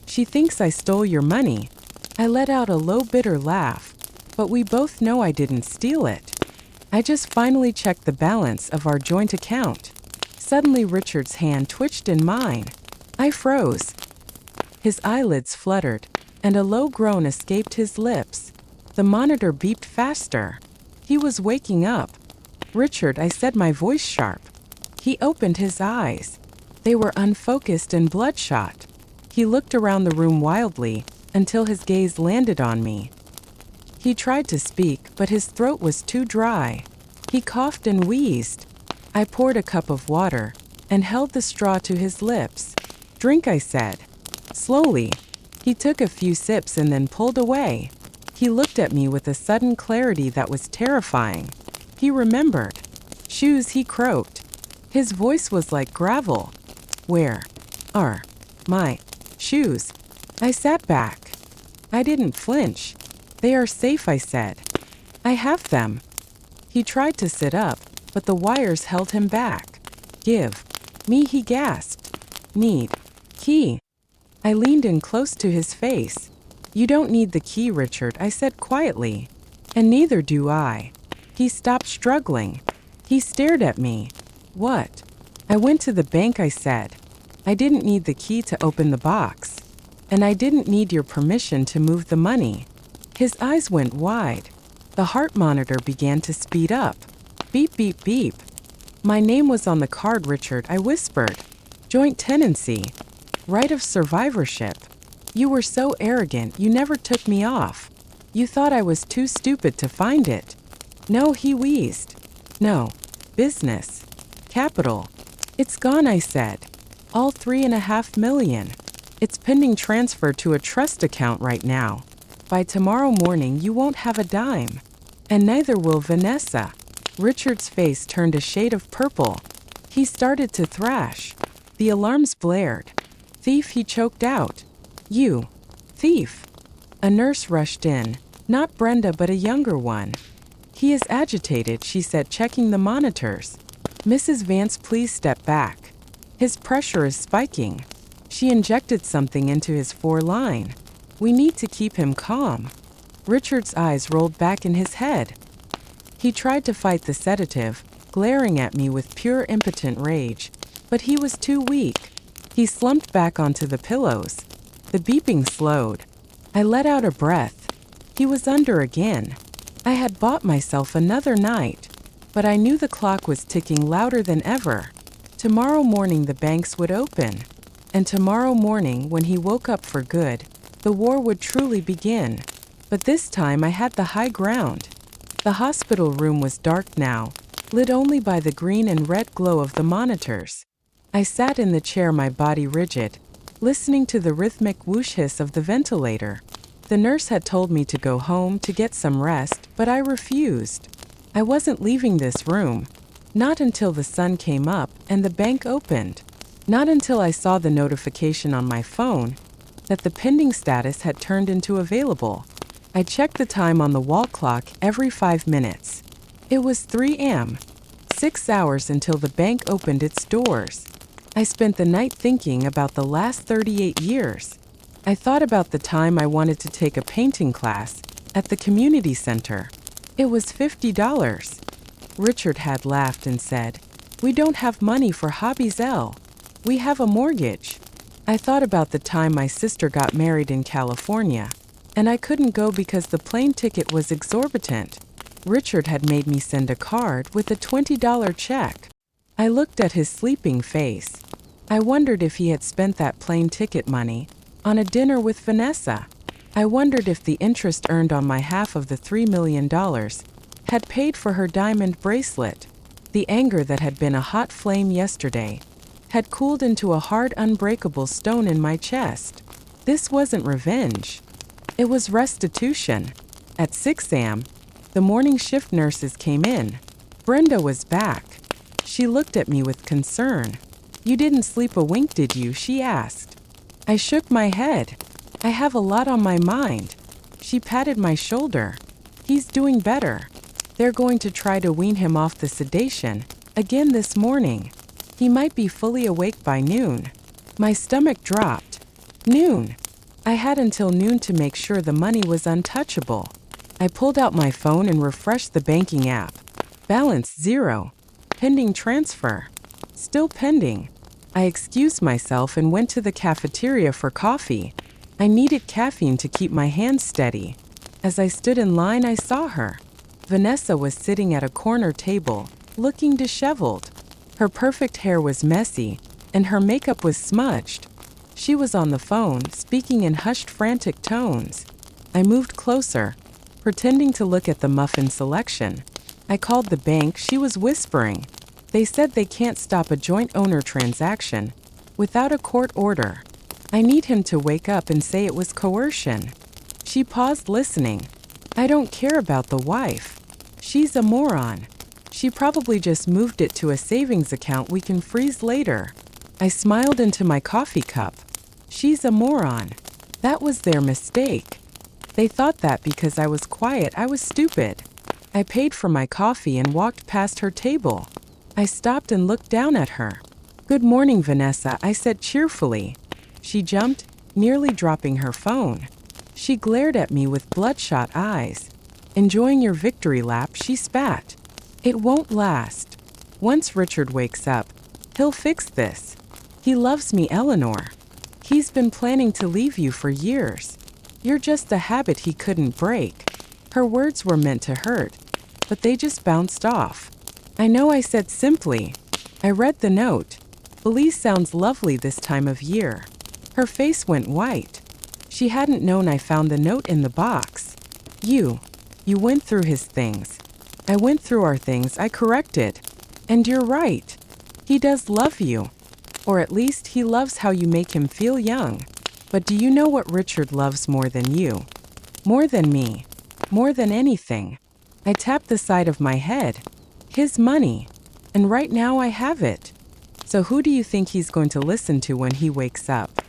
Speaker 1: She thinks I stole your money." I let out a low, bitter laugh. "But we both know I didn't steal it. I just finally checked the balance of our joint account." Suddenly Richard's hand twitched in mine. I froze. His eyelids fluttered, and a low groan escaped his lips. The monitor beeped faster. He was waking up. "Richard," I said, my voice sharp. He opened his eyes. They were unfocused and bloodshot. He looked around the room wildly until his gaze landed on me. He tried to speak, but his throat was too dry. He coughed and wheezed. I poured a cup of water and held the straw to his lips. "Drink," I said. Slowly. He took a few sips and then pulled away. He looked at me with a sudden clarity that was terrifying. He remembered. "Shoes," he croaked. His voice was like gravel. "Where are my shoes?" I sat back. I didn't flinch. "They are safe," I said. "I have them." He tried to sit up, but the wires held him back. "Give me," he gasped. "Need key." I leaned in close to his face. "You don't need the key, Richard," I said quietly. "And neither do I." He stopped struggling. He stared at me. "What?" "I went to the bank," I said. "I didn't need the key to open the box. And I didn't need your permission to move the money." His eyes went wide. The heart monitor began to speed up. Beep, beep, beep. "My name was on the card, Richard," I whispered. "Joint tenancy. Right of survivorship. You were so arrogant, you never took me off. You thought I was too stupid to find it." "No," he wheezed. "No. Business. Capital. It's gone," I said. "All 3.5 million. It's pending transfer to a trust account right now. By tomorrow morning you won't have a dime. And neither will Vanessa." Richard's face turned a shade of purple. He started to thrash. The alarms blared. "Thief," he choked out. "You. Thief." A nurse rushed in. Not Brenda, but a younger one. "He is agitated," she said, checking the monitors. "Mrs. Vance, please step back. His pressure is spiking." She injected something into his foreline. "We need to keep him calm." Richard's eyes rolled back in his head. He tried to fight the sedative, glaring at me with pure impotent rage. But he was too weak. He slumped back onto the pillows. The beeping slowed. I let out a breath. He was under again. I had bought myself another night. But I knew the clock was ticking louder than ever. Tomorrow morning the banks would open. And tomorrow morning, when he woke up for good, the war would truly begin. But this time I had the high ground. The hospital room was dark now, lit only by the green and red glow of the monitors. I sat in the chair, my body rigid, listening to the rhythmic whoosh hiss of the ventilator. The nurse had told me to go home to get some rest, but I refused. I wasn't leaving this room. Not until the sun came up and the bank opened. Not until I saw the notification on my phone that the pending status had turned into available. I checked the time on the wall clock every 5 minutes. It was 3 a.m. 6 hours until the bank opened its doors. I spent the night thinking about the last 38 years. I thought about the time I wanted to take a painting class at the community center. It was $50. Richard had laughed and said, "We don't have money for hobbies, Elle. We have a mortgage." I thought about the time my sister got married in California, and I couldn't go because the plane ticket was exorbitant. Richard had made me send a card with a $20 check. I looked at his sleeping face. I wondered if he had spent that plane ticket money on a dinner with Vanessa. I wondered if the interest earned on my half of the $3 million had paid for her diamond bracelet. The anger that had been a hot flame yesterday had cooled into a hard, unbreakable stone in my chest. This wasn't revenge. It was restitution. At 6 a.m., the morning shift nurses came in. Brenda was back. She looked at me with concern. "You didn't sleep a wink, did you?" she asked. I shook my head. "I have a lot on my mind." She patted my shoulder. "He's doing better. They're going to try to wean him off the sedation again this morning. He might be fully awake by noon." My stomach dropped. Noon. I had until noon to make sure the money was untouchable. I pulled out my phone and refreshed the banking app. Balance 0. Pending transfer. Still pending. I excused myself and went to the cafeteria for coffee. I needed caffeine to keep my hands steady. As I stood in line, I saw her. Vanessa was sitting at a corner table, looking disheveled. Her perfect hair was messy, and her makeup was smudged. She was on the phone, speaking in hushed, frantic tones. I moved closer, pretending to look at the muffin selection. I called the bank, she was whispering. They said they can't stop a joint owner transaction without a court order. I need him to wake up and say it was coercion. She paused, listening. I don't care about the wife. She's a moron. She probably just moved it to a savings account we can freeze later. I smiled into my coffee cup. She's a moron. That was their mistake. They thought that because I was quiet, I was stupid. I paid for my coffee and walked past her table. I stopped and looked down at her. "Good morning, Vanessa," I said cheerfully. She jumped, nearly dropping her phone. She glared at me with bloodshot eyes. "Enjoying your victory lap," she spat. "It won't last. Once Richard wakes up, he'll fix this. He loves me, Eleanor. He's been planning to leave you for years. You're just a habit he couldn't break." Her words were meant to hurt, but they just bounced off. "I know," I said simply. I read the note. "Belize sounds lovely this time of year." Her face went white. She hadn't known I found the note in the box. You went through his things. I went through our things, I corrected. And you're right. He does love you. Or at least he loves how you make him feel young. But do you know what Richard loves more than you? More than me. More than anything. I tapped the side of my head. His money. And right now I have it. So who do you think he's going to listen to when he wakes up?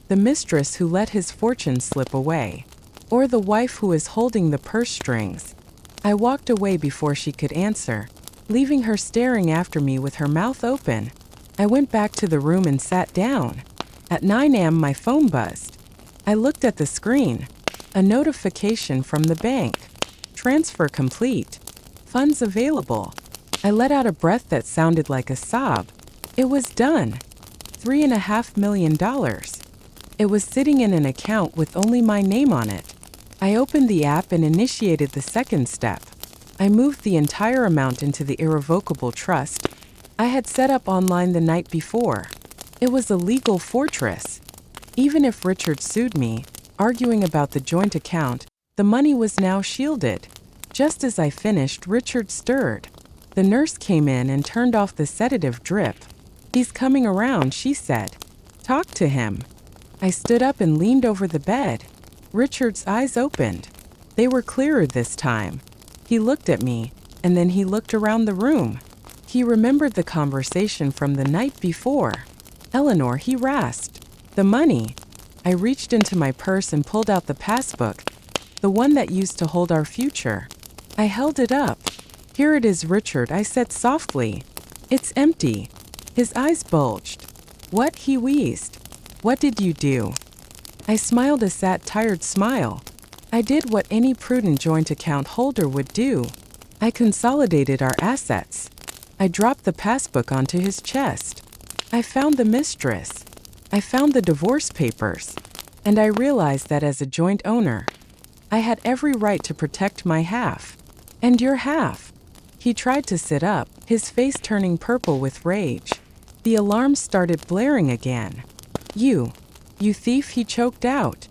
Speaker 1: The mistress who let his fortune slip away? Or the wife who is holding the purse strings? I walked away before she could answer, leaving her staring after me with her mouth open. I went back to the room and sat down. At 9 a.m. my phone buzzed. I looked at the screen. A notification from the bank. Transfer complete. Funds available. I let out a breath that sounded like a sob. It was done. $3.5 million. It was sitting in an account with only my name on it. I opened the app and initiated the second step. I moved the entire amount into the irrevocable trust I had set up online the night before. It was a legal fortress. Even if Richard sued me, arguing about the joint account, the money was now shielded. Just as I finished, Richard stirred. The nurse came in and turned off the sedative drip. "He's coming around," she said. "Talk to him." I stood up and leaned over the bed. Richard's eyes opened. They were clearer this time. He looked at me, and then he looked around the room. He remembered the conversation from the night before. "Eleanor," he rasped. "The money." I reached into my purse and pulled out the passbook, the one that used to hold our future. I held it up. "Here it is, Richard," I said softly. "It's empty." His eyes bulged. "What?" he wheezed. "What did you do?" I smiled a sad, tired smile. I did what any prudent joint account holder would do. I consolidated our assets. I dropped the passbook onto his chest. I found the mistress. I found the divorce papers. And I realized that as a joint owner, I had every right to protect my half. "And your half." He tried to sit up, his face turning purple with rage. The alarm started blaring again. You thief," he choked out.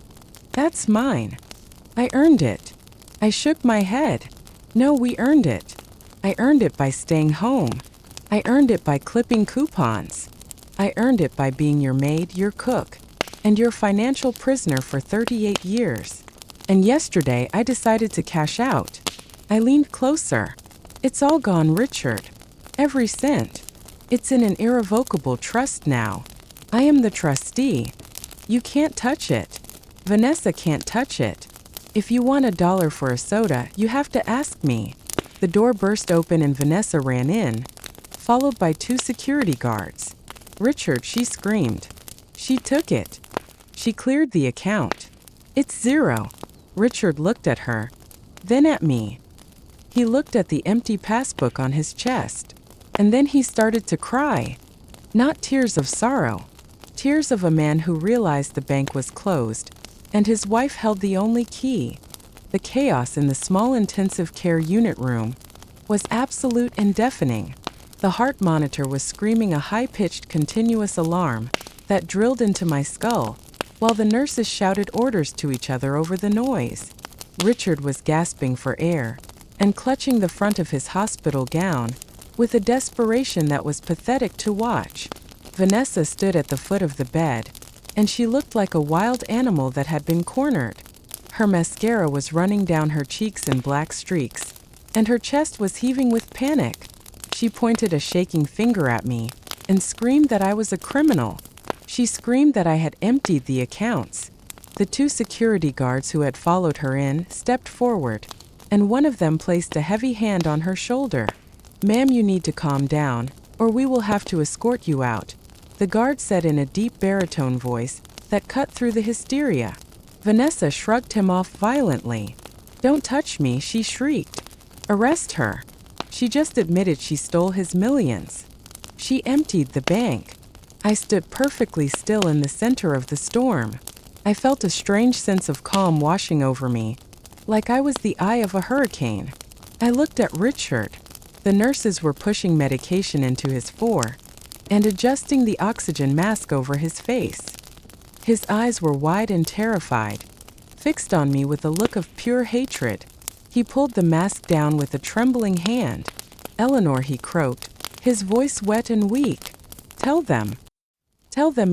Speaker 1: "That's mine. I earned it." I shook my head. "No, we earned it. I earned it by staying home. I earned it by clipping coupons. I earned it by being your maid, your cook, and your financial prisoner for 38 years. And yesterday I decided to cash out." I leaned closer. "It's all gone, Richard. Every cent. It's in an irrevocable trust now. I am the trustee. You can't touch it. Vanessa can't touch it. If you want $1 for a soda, you have to ask me." The door burst open and Vanessa ran in, followed by 2 security guards. "Richard," she screamed. "She took it. She cleared the account. It's zero." Richard looked at her, then at me. He looked at the empty passbook on his chest, and then he started to cry. Not tears of sorrow. Tears of a man who realized the bank was closed, and his wife held the only key. The chaos in the small intensive care unit room was absolute and deafening. The heart monitor was screaming a high-pitched continuous alarm that drilled into my skull, while the nurses shouted orders to each other over the noise. Richard was gasping for air and clutching the front of his hospital gown with a desperation that was pathetic to watch. Vanessa stood at the foot of the bed, and she looked like a wild animal that had been cornered. Her mascara was running down her cheeks in black streaks, and her chest was heaving with panic. She pointed a shaking finger at me and screamed that I was a criminal. She screamed that I had emptied the accounts. The two security guards who had followed her in stepped forward, and one of them placed a heavy hand on her shoulder. "Ma'am, you need to calm down, or we will have to escort you out," the guard said in a deep baritone voice that cut through the hysteria. Vanessa shrugged him off violently. "Don't touch me," she shrieked. "Arrest her. She just admitted she stole his millions. She emptied the bank." I stood perfectly still in the center of the storm. I felt a strange sense of calm washing over me, like I was the eye of a hurricane. I looked at Richard. The nurses were pushing medication into his fore and adjusting the oxygen mask over his face. His eyes were wide and terrified, fixed on me with a look of pure hatred. He pulled the mask down with a trembling hand. "Eleanor," he croaked, his voice wet and weak. Tell them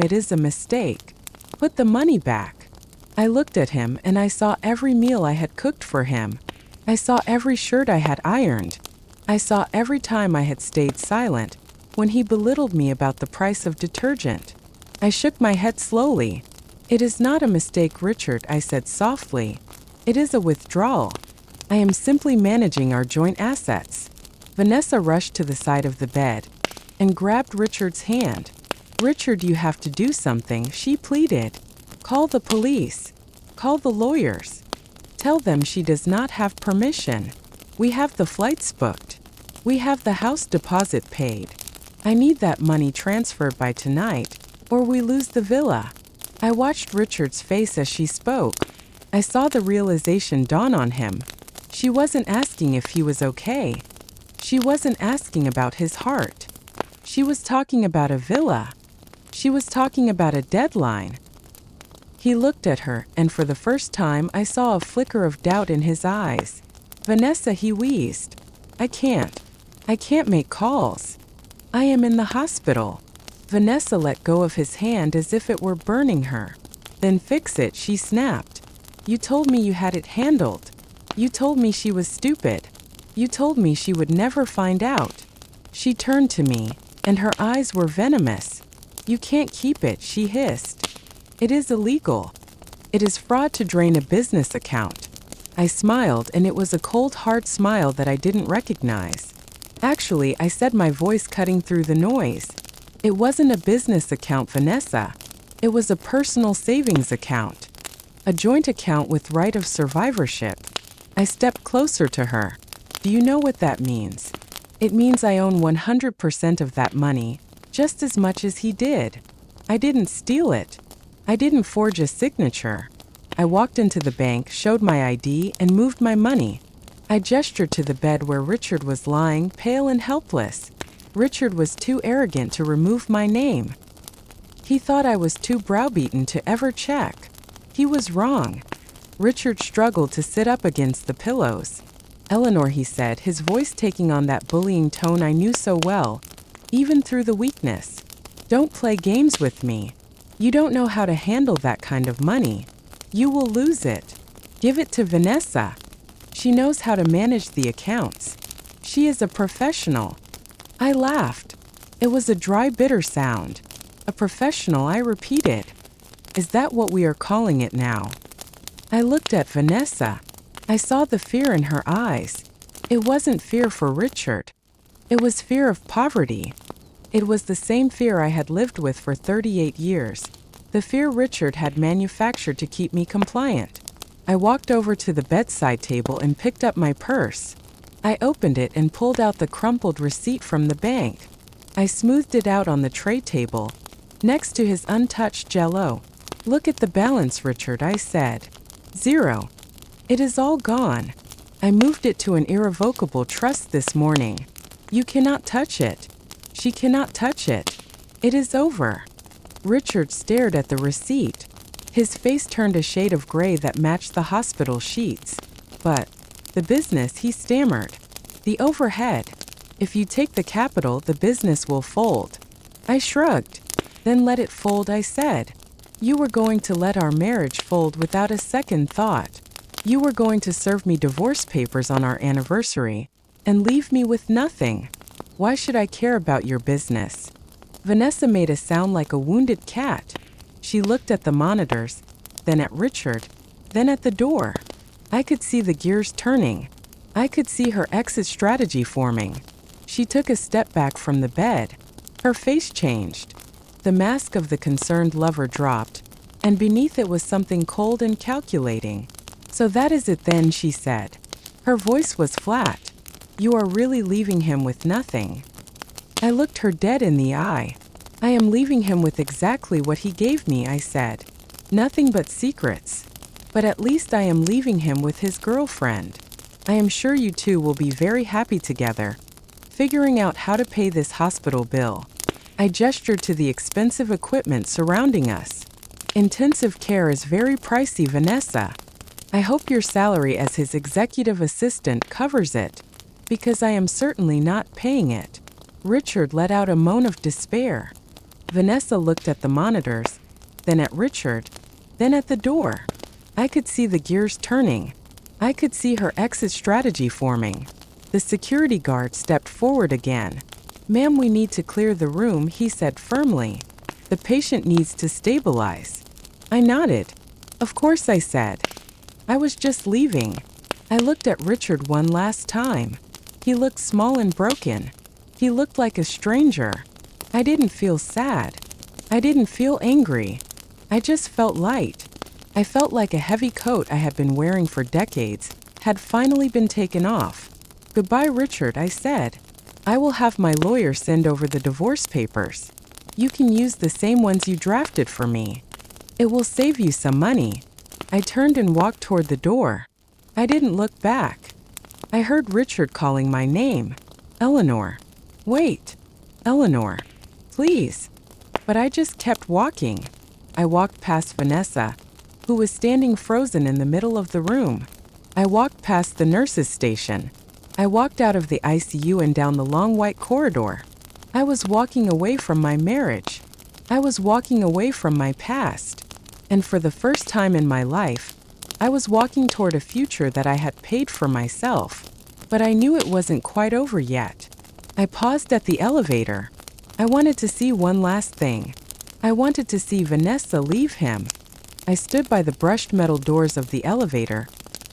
Speaker 1: it is a mistake. Put the money back." I looked at him and I saw every meal I had cooked for him. I saw every shirt I had ironed. I saw every time I had stayed silent when he belittled me about the price of detergent. I shook my head slowly. "It is not a mistake, Richard," I said softly. "It is a withdrawal. I am simply managing our joint assets." Vanessa rushed to the side of the bed and grabbed Richard's hand. "Richard, you have to do something," she pleaded. "Call the police. Call the lawyers. Tell them she does not have permission. We have the flights booked. We have the house deposit paid. I need that money transferred by tonight, or we lose the villa." I watched Richard's face as she spoke. I saw the realization dawn on him. She wasn't asking if he was okay. She wasn't asking about his heart. She was talking about a villa. She was talking about a deadline. He looked at her, and for the first time I saw a flicker of doubt in his eyes. "Vanessa," he wheezed. I can't make calls. I am in the hospital." Vanessa let go of his hand as if it were burning her. "Then fix it," she snapped. "You told me you had it handled. You told me she was stupid. You told me she would never find out." She turned to me, and her eyes were venomous. "You can't keep it," she hissed. "It is illegal. It is fraud to drain a business account." I smiled, and it was a cold, hard smile that I didn't recognize. "Actually," I said, my voice cutting through the noise, "it wasn't a business account, Vanessa. It was a personal savings account. A joint account with right of survivorship." I stepped closer to her. "Do you know what that means? It means I own 100% of that money, just as much as he did. I didn't steal it. I didn't forge a signature." I walked into the bank, showed my ID, and moved my money. I gestured to the bed where Richard was lying, pale and helpless. Richard was too arrogant to remove my name. He thought I was too browbeaten to ever check. He was wrong. Richard struggled to sit up against the pillows. "Eleanor," he said, his voice taking on that bullying tone I knew so well, even through the weakness. "Don't play games with me. You don't know how to handle that kind of money. You will lose it. Give it to Vanessa. She knows how to manage the accounts. She is a professional." I laughed. It was a dry, bitter sound. "A professional," I repeated. "Is that what we are calling it now?" I looked at Vanessa. I saw the fear in her eyes. It wasn't fear for Richard. It was fear of poverty. It was the same fear I had lived with for 38 years. The fear Richard had manufactured to keep me compliant. I walked over to the bedside table and picked up my purse. I opened it and pulled out the crumpled receipt from the bank. I smoothed it out on the tray table, next to his untouched Jell-O. "Look at the balance, Richard," I said. "Zero. It is all gone. I moved it to an irrevocable trust this morning. You cannot touch it. She cannot touch it. It is over. Richard stared at the receipt. His face turned a shade of gray that matched the hospital sheets. But the business, he stammered. The overhead. If you take the capital, the business will fold. I shrugged. Then let it fold, I said. You were going to let our marriage fold without a second thought. You were going to serve me divorce papers on our anniversary and leave me with nothing. Why should I care about your business? Vanessa made a sound like a wounded cat. She looked at the monitors, then at Richard, then at the door. I could see the gears turning. I could see her exit strategy forming. She took a step back from the bed. Her face changed. The mask of the concerned lover dropped, and beneath it was something cold and calculating. So that is it then, she said. Her voice was flat. You are really leaving him with nothing. I looked her dead in the eye. I am leaving him with exactly what he gave me, I said. Nothing but secrets. But at least I am leaving him with his girlfriend. I am sure you two will be very happy together, figuring out how to pay this hospital bill. I gestured to the expensive equipment surrounding us. Intensive care is very pricey, Vanessa. I hope your salary as his executive assistant covers it, because I am certainly not paying it. Richard let out a moan of despair. Vanessa looked at the monitors, then at Richard, then at the door. I could see the gears turning. I could see her exit strategy forming. The security guard stepped forward again. Ma'am, we need to clear the room, he said firmly. The patient needs to stabilize. I nodded. Of course, I said. I was just leaving. I looked at Richard one last time. He looked small and broken. He looked like a stranger. I didn't feel sad. I didn't feel angry. I just felt light. I felt like a heavy coat I had been wearing for decades had finally been taken off. Goodbye, Richard, I said. I will have my lawyer send over the divorce papers. You can use the same ones you drafted for me. It will save you some money. I turned and walked toward the door. I didn't look back. I heard Richard calling my name. Eleanor. Wait. Eleanor. Please. But I just kept walking. I walked past Vanessa, who was standing frozen in the middle of the room. I walked past the nurse's station. I walked out of the ICU and down the long white corridor. I was walking away from my marriage. I was walking away from my past. And for the first time in my life, I was walking toward a future that I had paid for myself. But I knew it wasn't quite over yet. I paused at the elevator. I wanted to see one last thing. I wanted to see Vanessa leave him. I stood by the brushed metal doors of the elevator,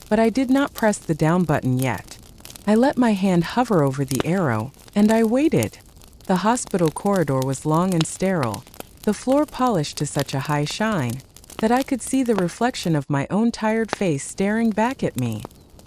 Speaker 1: but I did not press the down button yet. I let my hand hover over the arrow, and I waited. The hospital corridor was long and sterile, the floor polished to such a high shine that I could see the reflection of my own tired face staring back at me.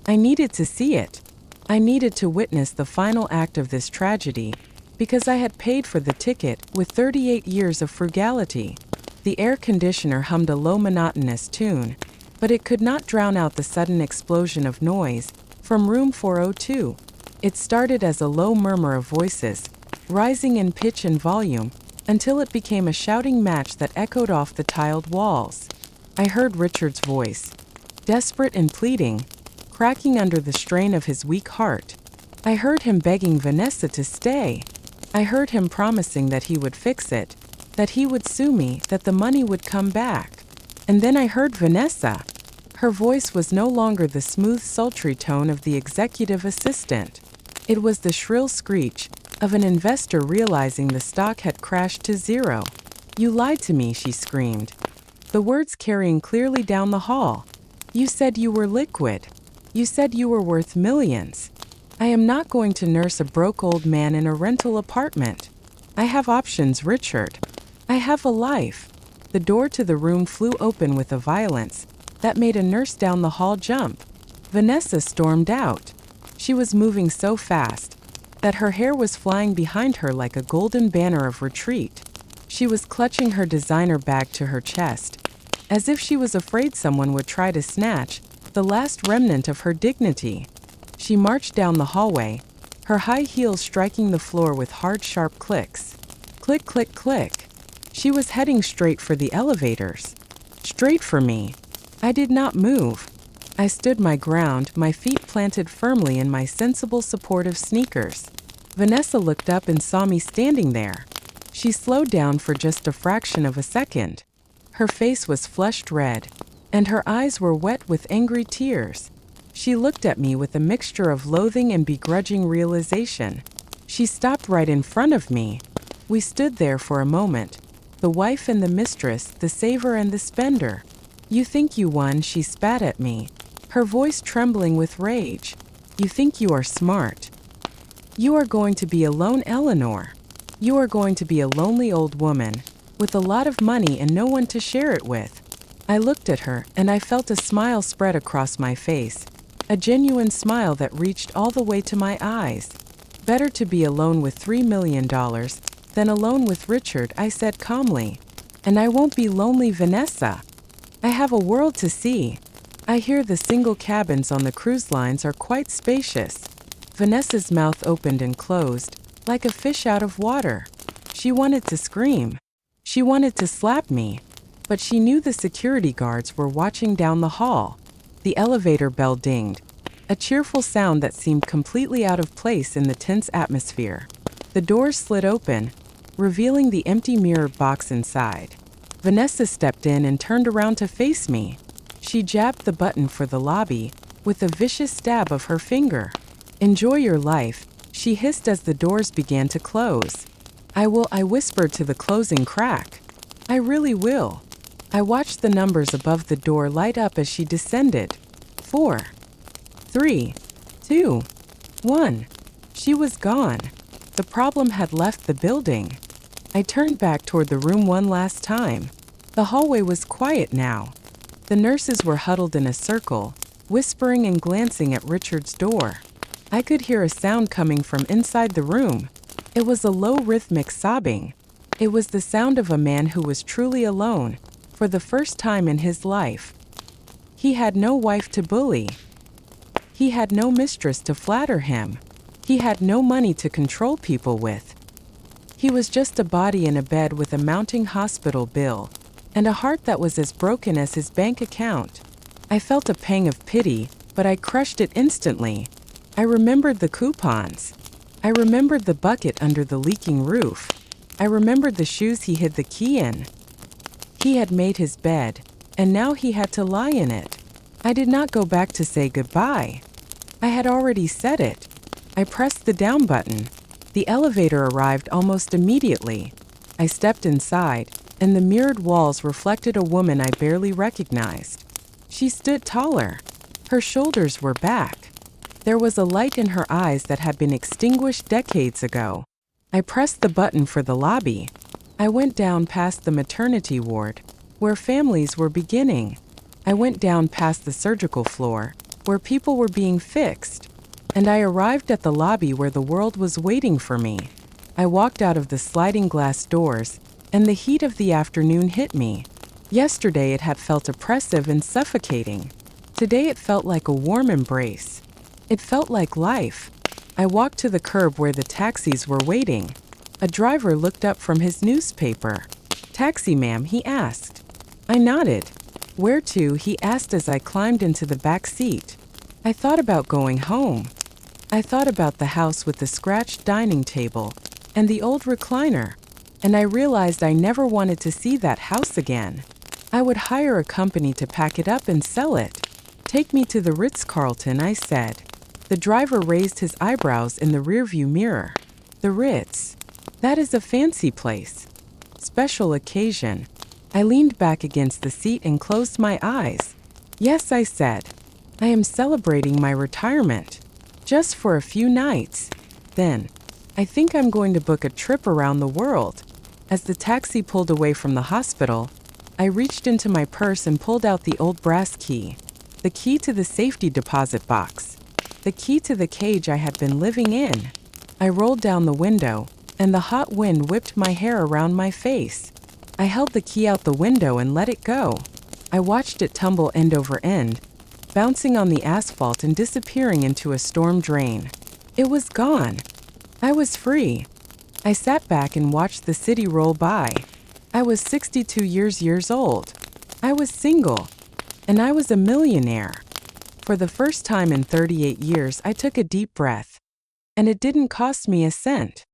Speaker 1: I needed to see it. I needed to witness the final act of this tragedy, because I had paid for the ticket with 38 years of frugality. The air conditioner hummed a low monotonous tune, but it could not drown out the sudden explosion of noise from room 402. It started as a low murmur of voices, rising in pitch and volume, until it became a shouting match that echoed off the tiled walls. I heard Richard's voice, desperate and pleading, cracking under the strain of his weak heart. I heard him begging Vanessa to stay. I heard him promising that he would fix it, that he would sue me, that the money would come back. And then I heard Vanessa. Her voice was no longer the smooth, sultry tone of the executive assistant. It was the shrill screech of an investor realizing the stock had crashed to zero. You lied to me, she screamed, the words carrying clearly down the hall. You said you were liquid. You said you were worth millions. I am not going to nurse a broke old man in a rental apartment. I have options, Richard. I have a life. The door to the room flew open with a violence that made a nurse down the hall jump. Vanessa stormed out. She was moving so fast that her hair was flying behind her like a golden banner of retreat. She was clutching her designer bag to her chest, as if she was afraid someone would try to snatch the last remnant of her dignity. She marched down the hallway, her high heels striking the floor with hard, sharp clicks. Click, click, click. She was heading straight for the elevators. Straight for me. I did not move. I stood my ground, my feet planted firmly in my sensible, supportive sneakers. Vanessa looked up and saw me standing there. She slowed down for just a fraction of a second. Her face was flushed red, and her eyes were wet with angry tears. She looked at me with a mixture of loathing and begrudging realization. She stopped right in front of me. We stood there for a moment, the wife and the mistress, the saver and the spender. You think you won, she spat at me, her voice trembling with rage. You think you are smart. You are going to be alone, Eleanor. You are going to be a lonely old woman, with a lot of money and no one to share it with. I looked at her, and I felt a smile spread across my face, a genuine smile that reached all the way to my eyes. Better to be alone with $3 million than alone with Richard, I said calmly. And I won't be lonely, Vanessa. I have a world to see. I hear the single cabins on the cruise lines are quite spacious. Vanessa's mouth opened and closed, like a fish out of water. She wanted to scream. She wanted to slap me. But she knew the security guards were watching down the hall. The elevator bell dinged, a cheerful sound that seemed completely out of place in the tense atmosphere. The doors slid open, revealing the empty mirrored box inside. Vanessa stepped in and turned around to face me. She jabbed the button for the lobby with a vicious stab of her finger. Enjoy your life, she hissed as the doors began to close. I whispered to the closing crack. I really will. I watched the numbers above the door light up as she descended. 4, 3, 2, 1. She was gone. The problem had left the building. I turned back toward the room one last time. The hallway was quiet now. The nurses were huddled in a circle, whispering and glancing at Richard's door. I could hear a sound coming from inside the room. It was a low rhythmic sobbing. It was the sound of a man who was truly alone, for the first time in his life. He had no wife to bully. He had no mistress to flatter him. He had no money to control people with. He was just a body in a bed with a mounting hospital bill, and a heart that was as broken as his bank account. I felt a pang of pity, but I crushed it instantly. I remembered the coupons. I remembered the bucket under the leaking roof. I remembered the shoes he hid the key in. He had made his bed, and now he had to lie in it. I did not go back to say goodbye. I had already said it. I pressed the down button. The elevator arrived almost immediately. I stepped inside, and the mirrored walls reflected a woman I barely recognized. She stood taller. Her shoulders were back. There was a light in her eyes that had been extinguished decades ago. I pressed the button for the lobby. I went down past the maternity ward, where families were beginning. I went down past the surgical floor, where people were being fixed. And I arrived at the lobby where the world was waiting for me. I walked out of the sliding glass doors, and the heat of the afternoon hit me. Yesterday it had felt oppressive and suffocating. Today it felt like a warm embrace. It felt like life. I walked to the curb where the taxis were waiting. A driver looked up from his newspaper. "Taxi, ma'am," he asked. I nodded. "Where to?" he asked as I climbed into the back seat. I thought about going home. I thought about the house with the scratched dining table and the old recliner, and I realized I never wanted to see that house again. I would hire a company to pack it up and sell it. "Take me to the Ritz-Carlton," I said. The driver raised his eyebrows in the rearview mirror. "The Ritz? That is a fancy place. Special occasion." I leaned back against the seat and closed my eyes. "Yes," I said. "I am celebrating my retirement. Just for a few nights. Then, I think I'm going to book a trip around the world." As the taxi pulled away from the hospital, I reached into my purse and pulled out the old brass key. The key to the safety deposit box. The key to the cage I had been living in. I rolled down the window, and the hot wind whipped my hair around my face. I held the key out the window and let it go. I watched it tumble end over end, bouncing on the asphalt and disappearing into a storm drain. It was gone. I was free. I sat back and watched the city roll by. I was 62 years old. I was single. And I was a millionaire. For the first time in 38 years, I took a deep breath. And it didn't cost me a cent.